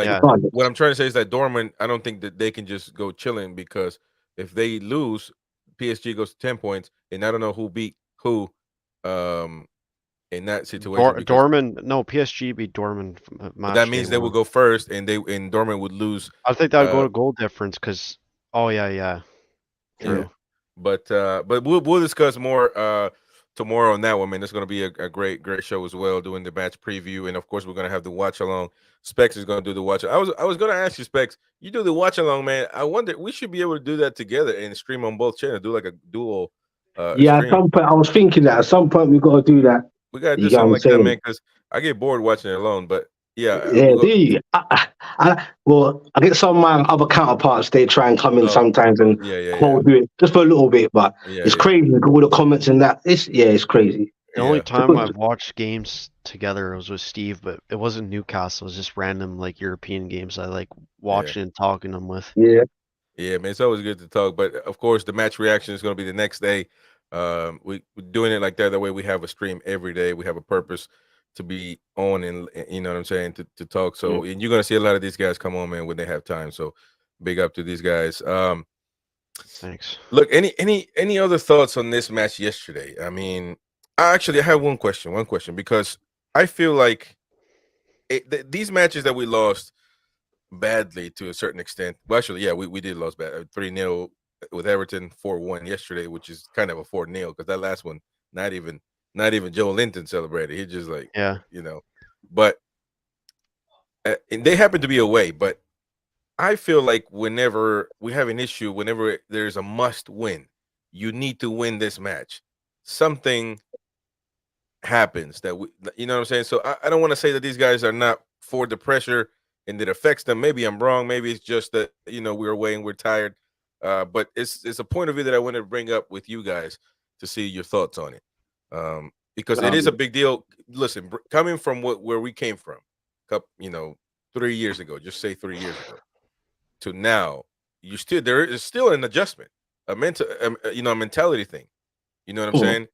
what I'm trying to say is that Dortmund, I don't think that they can just go chilling, because if they lose, PSG goes to 10 points, and I don't know who beat who in that situation. PSG beat Dortmund. That means they will go first, and Dortmund would lose. I think that would go to goal difference because. Oh yeah. True. Yeah. But we'll discuss more tomorrow on that one, man. It's going to be a great show as well, doing the match preview, and of course we're going to have the watch along. Specs is going to do the watch. I was going to ask you, Specs, you do the watch along, man. I wonder, we should be able to do that together and stream on both channels, do like a dual. yeah, stream. at some point I was thinking that at some point we got to do that. We got to do something like that, man, because I get bored watching it alone. But yeah, do you? Well, I get some of my other counterparts. They try and come in sometimes and do it just for a little bit, but it's crazy. All the comments and that. It's crazy. The only time I've watched games together was with Steve, but it wasn't Newcastle. It was just random like European games I like watching and talking them with. Yeah, man, it's always good to talk. But of course, the match reaction is going to be the next day. We're doing it like that. That way, we have a stream every day. We have a purpose to be on, and you know what I'm saying, to talk. So, and you're gonna see a lot of these guys come on, man, when they have time. So, big up to these guys. Thanks. Look, any other thoughts on this match yesterday? I mean, I have one question. Because I feel like these matches that we lost badly to a certain extent. Well, actually, yeah, we did lose bad 3-0 with Everton, 4-1 yesterday, which is kind of a 4-0 because that last one, not even Joe Linton celebrated. He just like, Yeah. But and they happen to be away. But I feel like whenever we have an issue, whenever there's a must win, you need to win this match. Something happens that you know what I'm saying. So I don't want to say that these guys are not for the pressure and it affects them. Maybe I'm wrong. Maybe it's just that we're away and we're tired. But it's a point of view that I want to bring up with you guys to see your thoughts on it. Because it is a big deal. Listen, coming from where we came from, 3 years ago, just say 3 years ago, to now, there is still an adjustment, a mentality thing. You know what I'm saying?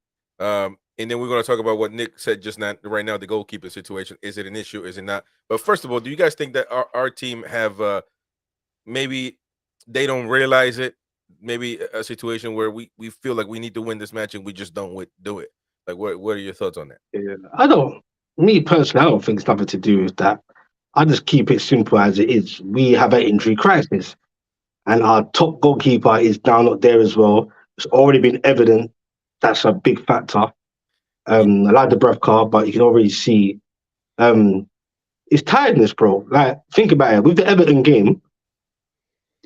And then we're going to talk about what Nick said just now. Right now, the goalkeeper situation, is it an issue? Is it not? But first of all, do you guys think that our team have maybe they don't realize it? Maybe a situation where we feel like we need to win this match and we just don't do it. Like, what are your thoughts on that? Yeah, me personally, I don't think it's nothing to do with that. I just keep it simple as it is. We have an injury crisis, and our top goalkeeper is now not there as well. It's already been evident. That's a big factor. I like the breath car, but you can already see it's tiredness, bro. Like, think about it. With the Everton game,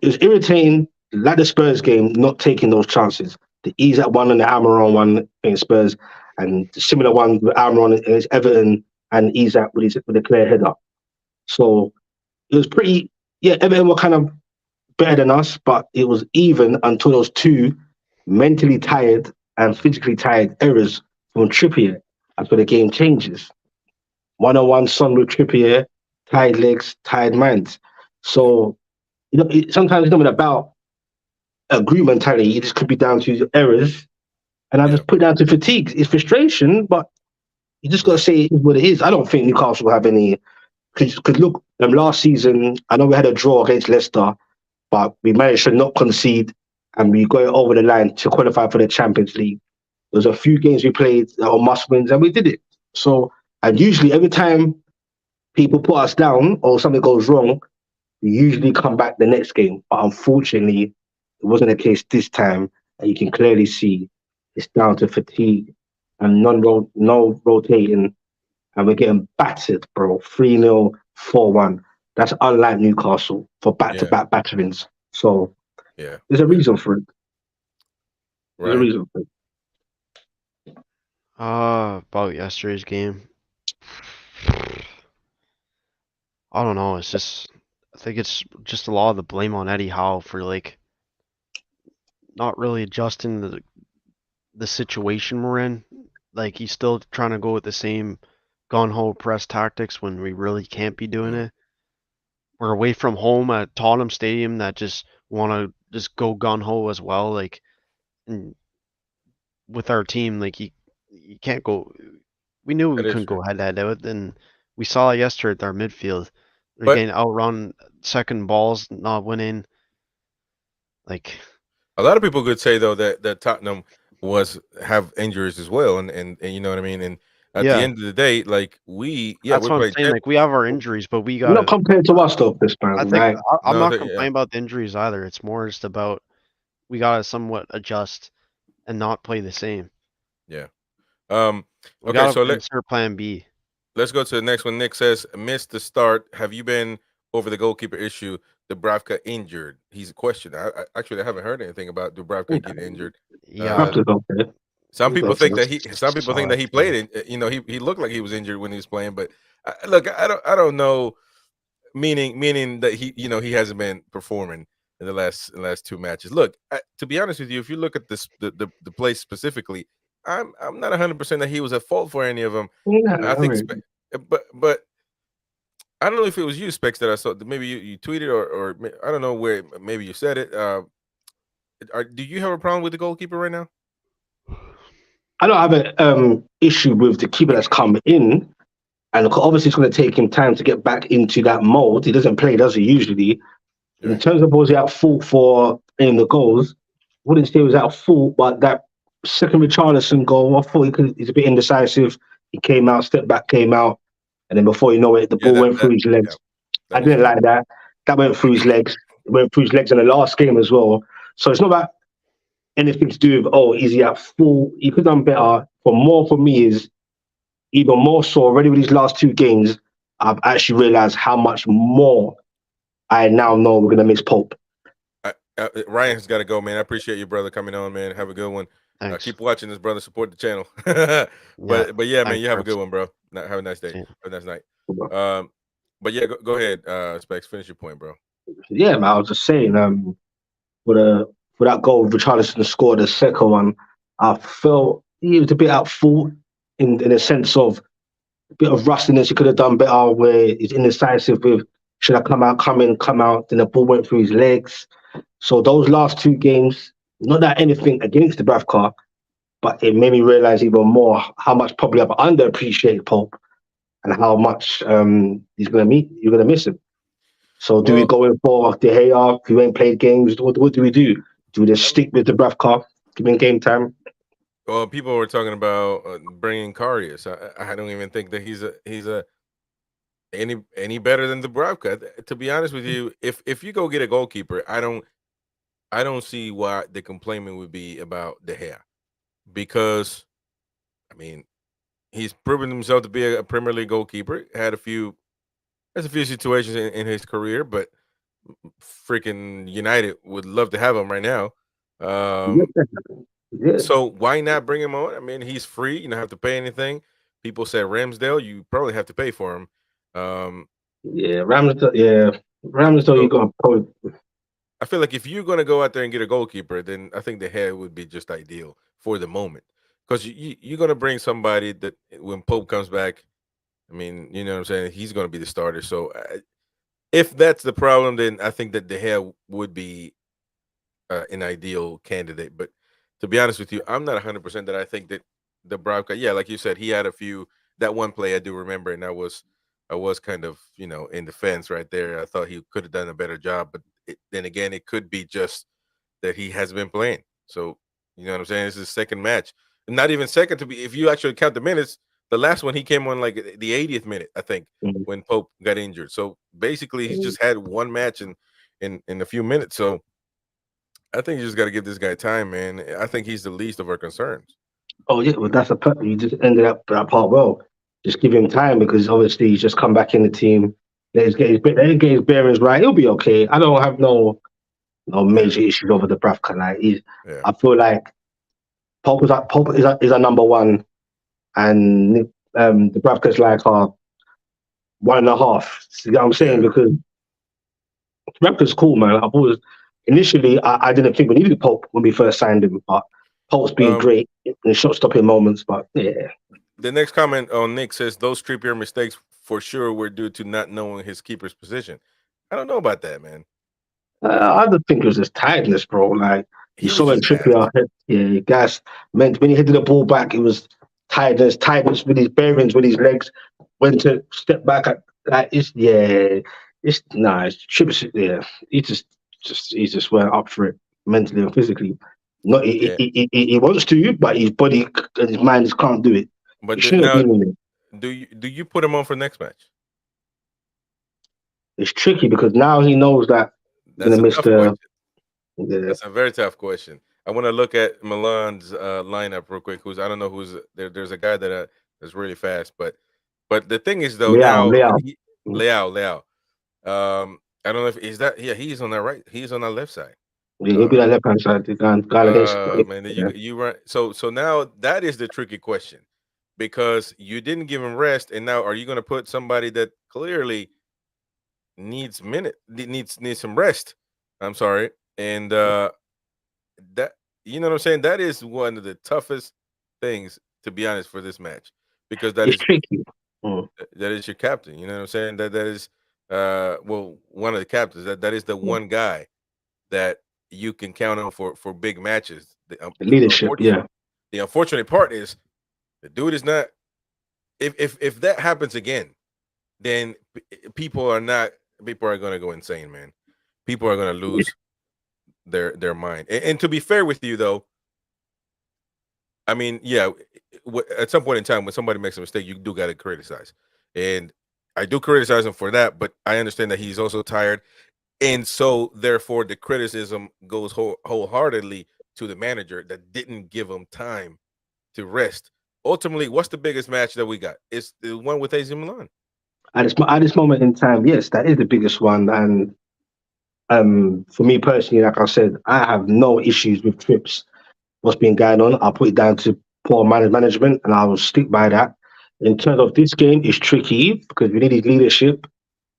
it was irritating, like the Spurs game, not taking those chances. The ease at one and the Almiron one in Spurs, and the similar one with Almiron against Everton and Isak with a clear header. So it was pretty. Yeah, Everton were kind of better than us, but it was even until those two mentally tired and physically tired errors from Trippier. That's where the game changes. 1-on-1 Son with Trippier, tired legs, tired minds. So sometimes it's not about a group mentality. It just could be down to errors, and I just put it down to fatigue. It's frustration, but you just got to say it is what it is. I don't think Newcastle will have any. Because look, last season, I know we had a draw against Leicester, but we managed to not concede and we got it over the line to qualify for the Champions League. There's a few games we played that were must wins and we did it. So, and usually every time people put us down or something goes wrong, we usually come back the next game. But unfortunately, it wasn't the case this time. And you can clearly see it's down to fatigue and no rotating. And we're getting battered, bro. 3-0, 4-1. That's unlike Newcastle for back-to-back batterings. So there's a reason for it. There's a reason for it. About yesterday's game. I don't know. I think it's just a lot of the blame on Eddie Howe for like not really adjusting the situation we're in. Like, he's still trying to go with the same gun-ho press tactics when we really can't be doing it. We're away from home at Tottenham Stadium that just want to just go gun-ho as well. Like, with our team, like, you can't go. We knew we couldn't go head-to-head with, and we saw it yesterday at our midfield. They're getting outrun, second balls, not winning. Like, a lot of people could say though that Tottenham have injuries as well, and you know what I mean. And at the end of the day, like that's what I'm saying. Like, we have our injuries, but we got. Not compared to us though, this man. I think I'm not complaining about the injuries either. It's more just about we gotta somewhat adjust and not play the same. Yeah. Okay, so let's insert plan B. Let's go to the next one. Nick says, missed the start. Have you been over the goalkeeper issue? Dubravka injured. He's a question. I haven't heard anything about Dubravka getting injured. Yeah. Some people think that he played it. He looked like he was injured when he was playing. But look, I don't know. Meaning that he hasn't been performing in the last two matches. Look, to be honest with you, if you look at this the play specifically, I'm not 100% that he was at fault for any of them. Yeah, I think, but I don't know if it was you, Specs, that I saw. Maybe you tweeted or I don't know where. Maybe you said it. Do you have a problem with the goalkeeper right now? I don't have an issue with the keeper that's come in, and obviously it's going to take him time to get back into that mold. He doesn't play, does he? Usually, in Right. terms of was he at fault for in the goals, wouldn't say he was at fault, but that second Richarlison goal, I thought he's a bit indecisive. He came out, stepped back, came out, and then before you know it, the Yeah, ball went through his yeah, legs. I that is didn't true. like that. That went through his legs. It went through his legs in the last game as well. So it's not about anything to do with, oh, is he at full? He could have done better. For me is even more so already with these last two games, I've actually realized how much more I now know we're going to miss Pope. Ryan's got to go, man. I appreciate you, brother, coming on, man. Have a good one. Thanks. Keep watching this, brother. Support the channel. Yeah. but yeah, man, Thanks, you have a Chris. good one, bro. Have a nice day. See ya. Have a nice night. But yeah, go ahead, Specs. Finish your point, bro. Yeah, man, I was just saying, for the for that goal Richarlison scored the second one, I felt he was a bit at fault in a sense of a bit of rustiness. He could have done better where he's indecisive with should I come out, come in, come out. Then the ball went through his legs. So those last two games, not that anything against the Bravcar, but it made me realize even more how much probably I've underappreciated Pope and how much you're gonna miss him. So do we Well, go in for De Gea who ain't played games? What do we do? Do we just stick with the Bravcar, give him game time? well, people were talking about bringing Karius. I don't even think that he's any better than Dubravka. To be honest with you, if you go get a goalkeeper, I don't see why the complaint would be about De Gea, because I mean he's proven himself to be a Premier League goalkeeper. Has a few situations in his career, but freaking United would love to have him right now. Um, Yeah, so why not bring him on? I mean, he's free. You don't have to pay anything. People said Ramsdale, you probably have to pay for him. Um, yeah, Ramsdale. You so got to probably I feel like if you're going to go out there and get a goalkeeper, then I think the head would be just ideal for the moment, because you're going to bring somebody that when Pope comes back, I mean, you know what I'm saying? He's going to be the starter. So if that's the problem, then I think that the head would be an ideal candidate. But to be honest with you, I'm not 100% that I think that the Bravka, yeah, like you said, he had a few. That one play I do remember, and I was kind of in the fence right there. I thought he could have done a better job, but then again, it could be just that he has been playing. So you know what I'm saying? This is his second match, and not even second to be. If you actually count the minutes, the last one he came on like the 80th minute, I think, when Pope got injured. So basically, he's just had one match in a few minutes. So I think you just got to give this guy time, man. I think he's the least of our concerns. Oh yeah, well that's a you just ended up that part well. Just give him time because obviously he's just come back in the team. Let him get his bearings right. He'll be okay. I don't have no Yeah, major issues over the Bravka. yeah. I feel like Pope is our number one, and the Bravka's like our one and a half. You know what I'm saying? Yeah. Because Bravka's cool, man. I've always initially I didn't think we needed Pope when we first signed him, but Pope's been Um, great in shot stopping moments. But yeah. the next comment on Nick says those Trippier mistakes for sure were due to not knowing his keeper's position. I don't know about that, man. I just think it was just tiredness, bro. Like you He saw was when just Trippier gassed. hit, yeah, gas meant when he headed the ball back, it was tiredness with his bearings, with his legs. Went to step back, like it's nah, it's Trippier, yeah. He just went up for it mentally and physically. Not Yeah, he wants to, but his body and his mind just can't do it. He but shouldn't have now been in it. do you put him on for next match? It's tricky because now he knows that he's That's gonna a miss tough question. the That's a very tough question. I want to look at Milan's lineup real quick. I don't know who's there. There's a guy that is really fast, but the thing is though now Leao. Leao. I don't know if is that, yeah, he's on that right. He's on that left side. Yeah, he'll be Uh, that left hand side. The guy against. man, Yeah. you run. So now that is the tricky question, because you didn't give him rest, and now are you going to put somebody that clearly needs some rest? I'm sorry, and that, you know what I'm saying. That is one of the toughest things, to be honest, for this match, because It's tricky. Mm. that is your captain. You know what I'm saying. That is well, one of the captains. That is the Mm. one guy that you can count on for big matches. The leadership, Unfortunately, yeah. The unfortunate part is the dude is not. If that happens again, then people are not. People are going to go insane, man. People are going to lose their mind. And to be fair with you, though, I mean, yeah, at some point in time when somebody makes a mistake, you do got to criticize, and I do criticize him for that. But I understand that he's also tired, and so therefore the criticism goes wholeheartedly to the manager that didn't give him time to rest. Ultimately, what's the biggest match that we got? It's the one with AC Milan. At this moment in time, yes, that is the biggest one. And for me personally, like I said, I have no issues with trips. What's been going on, I'll put it down to poor management, and I will stick by that. In terms of this game, it's tricky because we needed leadership.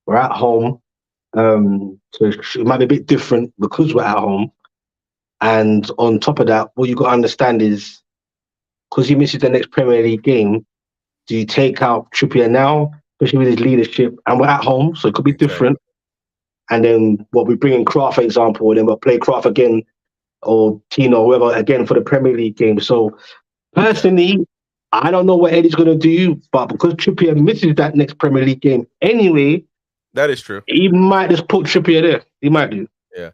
We're at home, so it might be a bit different because we're at home. And on top of that, what you got to understand is because he misses the next Premier League game, do you take out Trippier now, especially with his leadership, and we're at home, so it could be Exactly. different. And then what we bring in Kraft, for example, and then we'll play Kraft again or Tino, whoever, again for the Premier League game. So personally, I don't know what Eddie's going to do, but because Trippier misses that next Premier League game anyway, that is true. he might just put Trippier there. He might do. Yeah.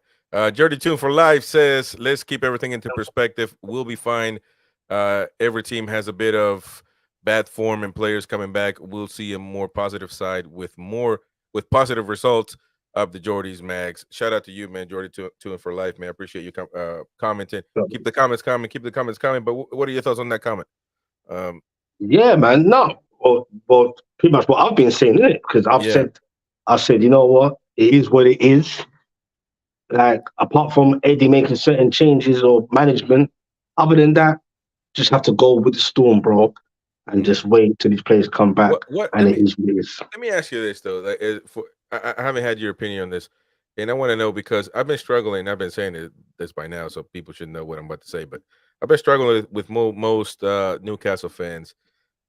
Dirty Tune for Life says, let's keep everything into perspective. We'll be fine. Every team has a bit of bad form and players coming back. We'll see a more positive side with positive results of the Jordy's Mags. Shout out to you, man, Jordy Tune for Life, man. I appreciate you commenting. Keep the comments coming. Keep the comments coming. But what are your thoughts on that comment? Yeah, man. No, well, pretty much what I've been saying, isn't it? Because I said, you know what? It is what it is. Like, apart from Eddie making certain changes or management, other than that, just have to go with the storm, bro, and just wait till these players come back. And it is what it is. Let me ask you this though. Like, I haven't had your opinion on this, and I want to know because I've been struggling. I've been saying this by now, so people should know what I'm about to say. But I've been struggling with most Newcastle fans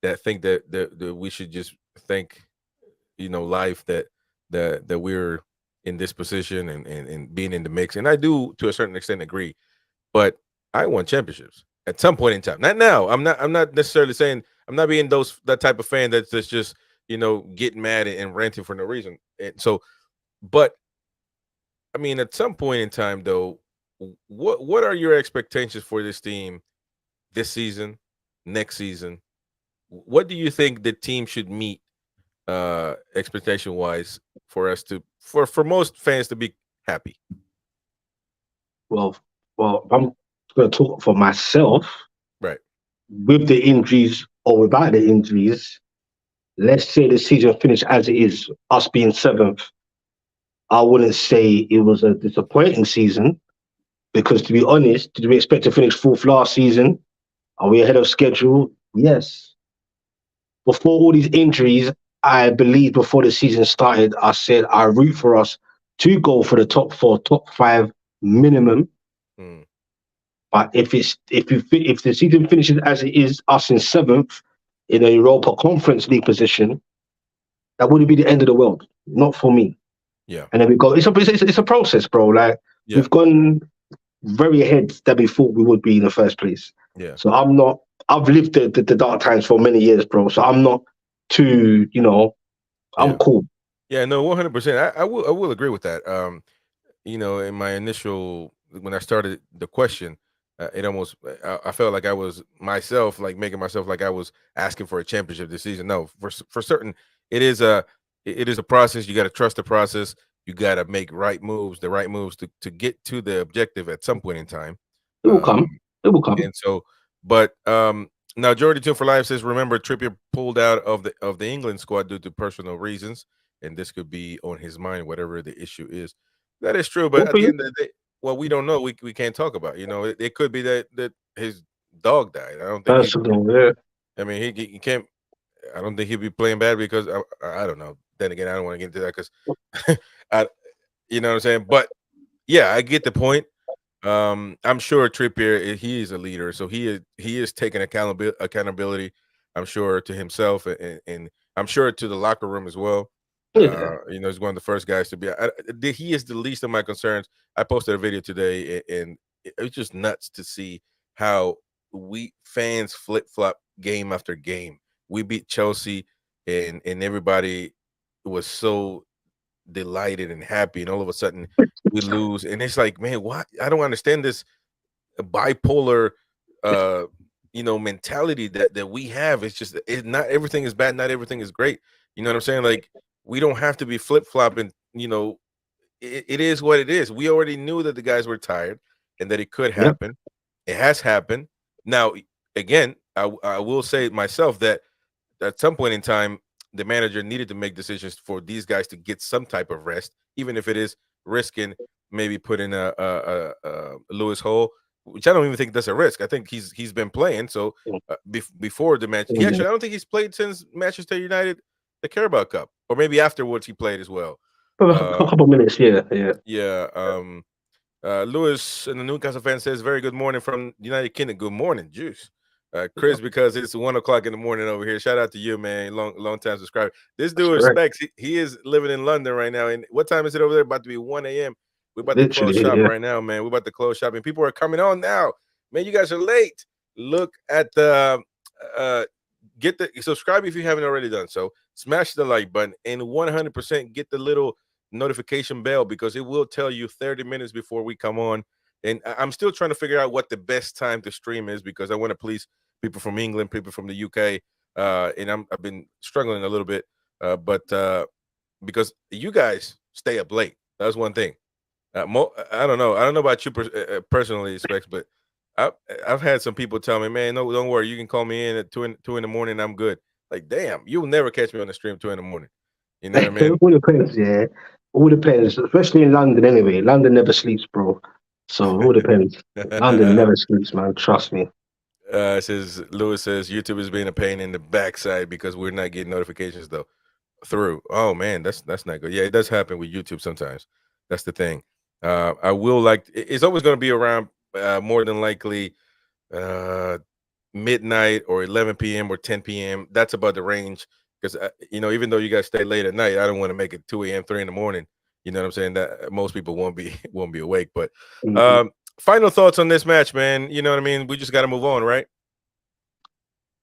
that think that we should just think, life that we're in this position and being in the mix. And I do to a certain extent agree, but I won championships at some point in time. Not now. I'm not necessarily saying I'm not being that type of fan that's just getting mad and ranting for no reason. And so, but I mean, at some point in time, though, what are your expectations for this team this season, next season? What do you think the team should meet expectation wise for us to for most fans to be happy? Well, I'm going to talk for myself. Right. With the injuries or without the injuries, let's say the season finished as it is, us being seventh. I wouldn't say it was a disappointing season because, to be honest, did we expect to finish fourth last season? Are we ahead of schedule? Yes. Before all these injuries, I believe before the season started, I said I root for us to go for the top four, top five minimum. But if the season finishes as it is, us in seventh in a Europa Conference League position, that wouldn't be the end of the world. Not for me. Yeah. And then we go. It's a process, bro. Like we've gone very ahead than we thought we would be in the first place. Yeah. So I'm not. I've lived the dark times for many years, bro. So I'm not too. I'm cool. Yeah. No. 100%. I will agree with that. In my initial when I started the question, it almost I felt like I was myself, like making myself like I was asking for a championship this season. No, for certain, it is a process. You got to trust the process. You got to make the right moves to get to the objective at some point in time. It will come. It will come. And so, but now Jordy Tune for Life says, remember Trippier pulled out of the England squad due to personal reasons, and this could be on his mind, whatever the issue is. That is true, but at the end of the day, well, we don't know. We can't talk about. It could be that his dog died. I don't think. I mean, he can't. I don't think he'd be playing bad because I don't know. Then again, I don't want to get into that because you know what I'm saying. But yeah, I get the point. I'm sure Trippier, he is a leader, so he is taking accountability. I'm sure to himself and I'm sure to the locker room as well. He's one of the first guys to be. He is the least of my concerns. I posted a video today, and it's just nuts to see how we fans flip flop game after game. We beat Chelsea, and everybody was so delighted and happy, and all of a sudden we lose, and it's like, man, what? I don't understand this bipolar, uh, mentality that we have. It's just not everything is bad, not everything is great. You know what I'm saying? Like we don't have to be flip flopping. It is what it is. We already knew that the guys were tired and that it could Yep. happen. It has happened. Now, again, I will say myself that at some point in time, the manager needed to make decisions for these guys to get some type of rest, even if it is risking maybe putting a Lewis Hole, which I don't even think that's a risk. I think he's been playing. So before the match, I don't think he's played since Manchester United, the Carabao Cup, or maybe afterwards he played as well. A couple minutes, yeah. Yeah. Lewis and the Newcastle fan says, "Very good morning from United Kingdom." Good morning, Juice. Chris, because it's 1 o'clock in the morning over here. Shout out to you, man. Long time subscriber. This dude respects. He is living in London right now. And what time is it over there? About to be 1 a.m. We're about to close shop right now, man. We're about to close shop, and people are coming on now. Man, you guys are late. Look at the subscribe if you haven't already done so. Smash the like button and 100% get the little notification bell, because it will tell you 30 minutes before we come on. And I'm still trying to figure out what the best time to stream is, because I want to please people from England, people from the UK, and I've been struggling a little bit, but because you guys stay up late. That's one thing. I don't know. I don't know about you personally, Specs, but I've had some people tell me, man, no, don't worry. You can call me in at 2 in the morning. I'm good. Like, damn, you'll never catch me on the stream 2 in the morning. You know what I mean? All depends, yeah. All depends, especially in London anyway. London never sleeps, bro. So all depends. London never sleeps, man. Trust me. Lewis says YouTube is being a pain in the backside because we're not getting notifications though through. Oh man, that's not good. Yeah, it does happen with YouTube sometimes. That's the thing. I will like it's always going to be around more than likely midnight or 11 p.m. or 10 p.m. That's about the range, because even though you guys stay late at night, I don't want to make it 2 a.m., 3 in the morning. You know what I'm saying? That most people won't be awake. But final thoughts on this match, man. You know what I mean? We just got to move on, right?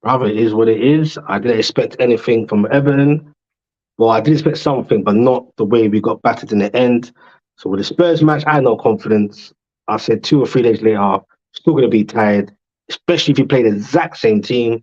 Brother, it is what it is. I didn't expect anything from Everton. Well, I did expect something, but not the way we got battered in the end. So with the Spurs match, I had no confidence. I said 2 or 3 days later, still going to be tired, especially if you play the exact same team.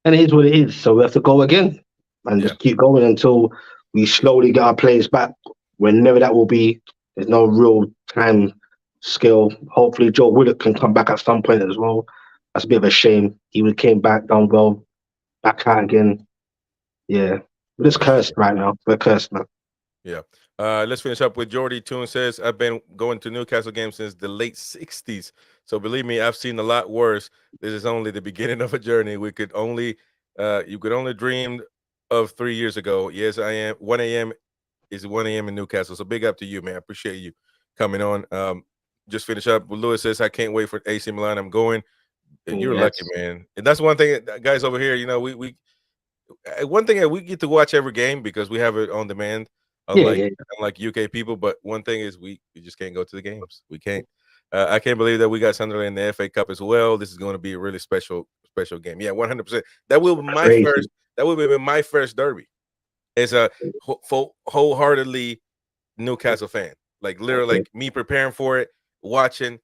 And it is what it is. So we have to go again and just keep going until we slowly get our players back, whenever that will be. There's no real time scale. Hopefully, Joe Willock can come back at some point as well. That's a bit of a shame. He came back, done well, back out again. Yeah. We're just cursed right now. We're cursed now. Yeah. Let's finish up with Jordy Toon says, I've been going to Newcastle games since the late 60s. So believe me, I've seen a lot worse. This is only the beginning of a journey. You could only dream of 3 years ago. Yes, I am. 1 a.m. is 1 a.m. in Newcastle. So big up to you, man. I appreciate you coming on. Just finish up. Lewis says, I can't wait for AC Milan. I'm going. And you're lucky, man. And that's one thing, guys over here, we one thing that we get to watch every game because we have it on demand, unlike UK people. But one thing is we just can't go to the games. We can't. I can't believe that we got Sunderland in the FA Cup as well. This is going to be a really special game. Yeah, 100%. That will be my first. That will be my first derby. As a wholeheartedly Newcastle fan, like literally, like me preparing for it, watching,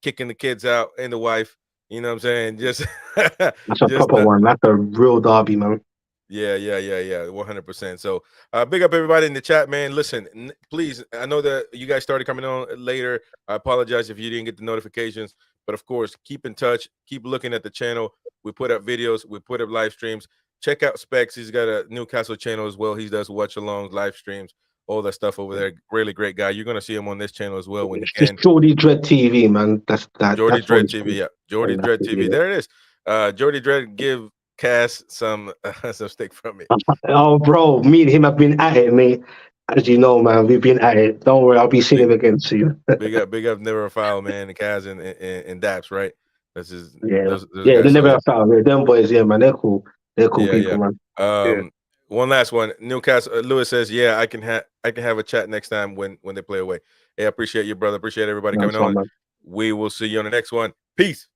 kicking the kids out and the wife. You know what I'm saying? Just that's a proper one. That's a real derby, man. Yeah, 100%. So big up everybody in the chat, man. Listen, please, I know that you guys started coming on later. I apologize if you didn't get the notifications, but of course, keep in touch, keep looking at the channel. We put up videos, we put up live streams. Check out Specs. He's got a Newcastle channel as well. He does watch alongs, live streams, all that stuff over there. Really great guy. You're gonna see him on this channel as well when you can. Jordy Dread TV, man. That's Jordy Dread TV. Yeah, Jordy Dread TV. Yeah. There it is. Jordy Dread, give Cass some stick from me. Oh, bro, me and him have been at it, mate. As you know, man, we've been at it. Don't worry, I'll be seeing him again soon. big up, never foul, man. And Cass and Daps, right? That's just they never foul. Yeah, them boys, yeah, man, they're cool. They're cool people, man. One last one. Newcastle. Lewis says, "Yeah, I can have a chat next time when they play away." Hey, I appreciate you, brother. Appreciate everybody coming on. Man. We will see you on the next one. Peace.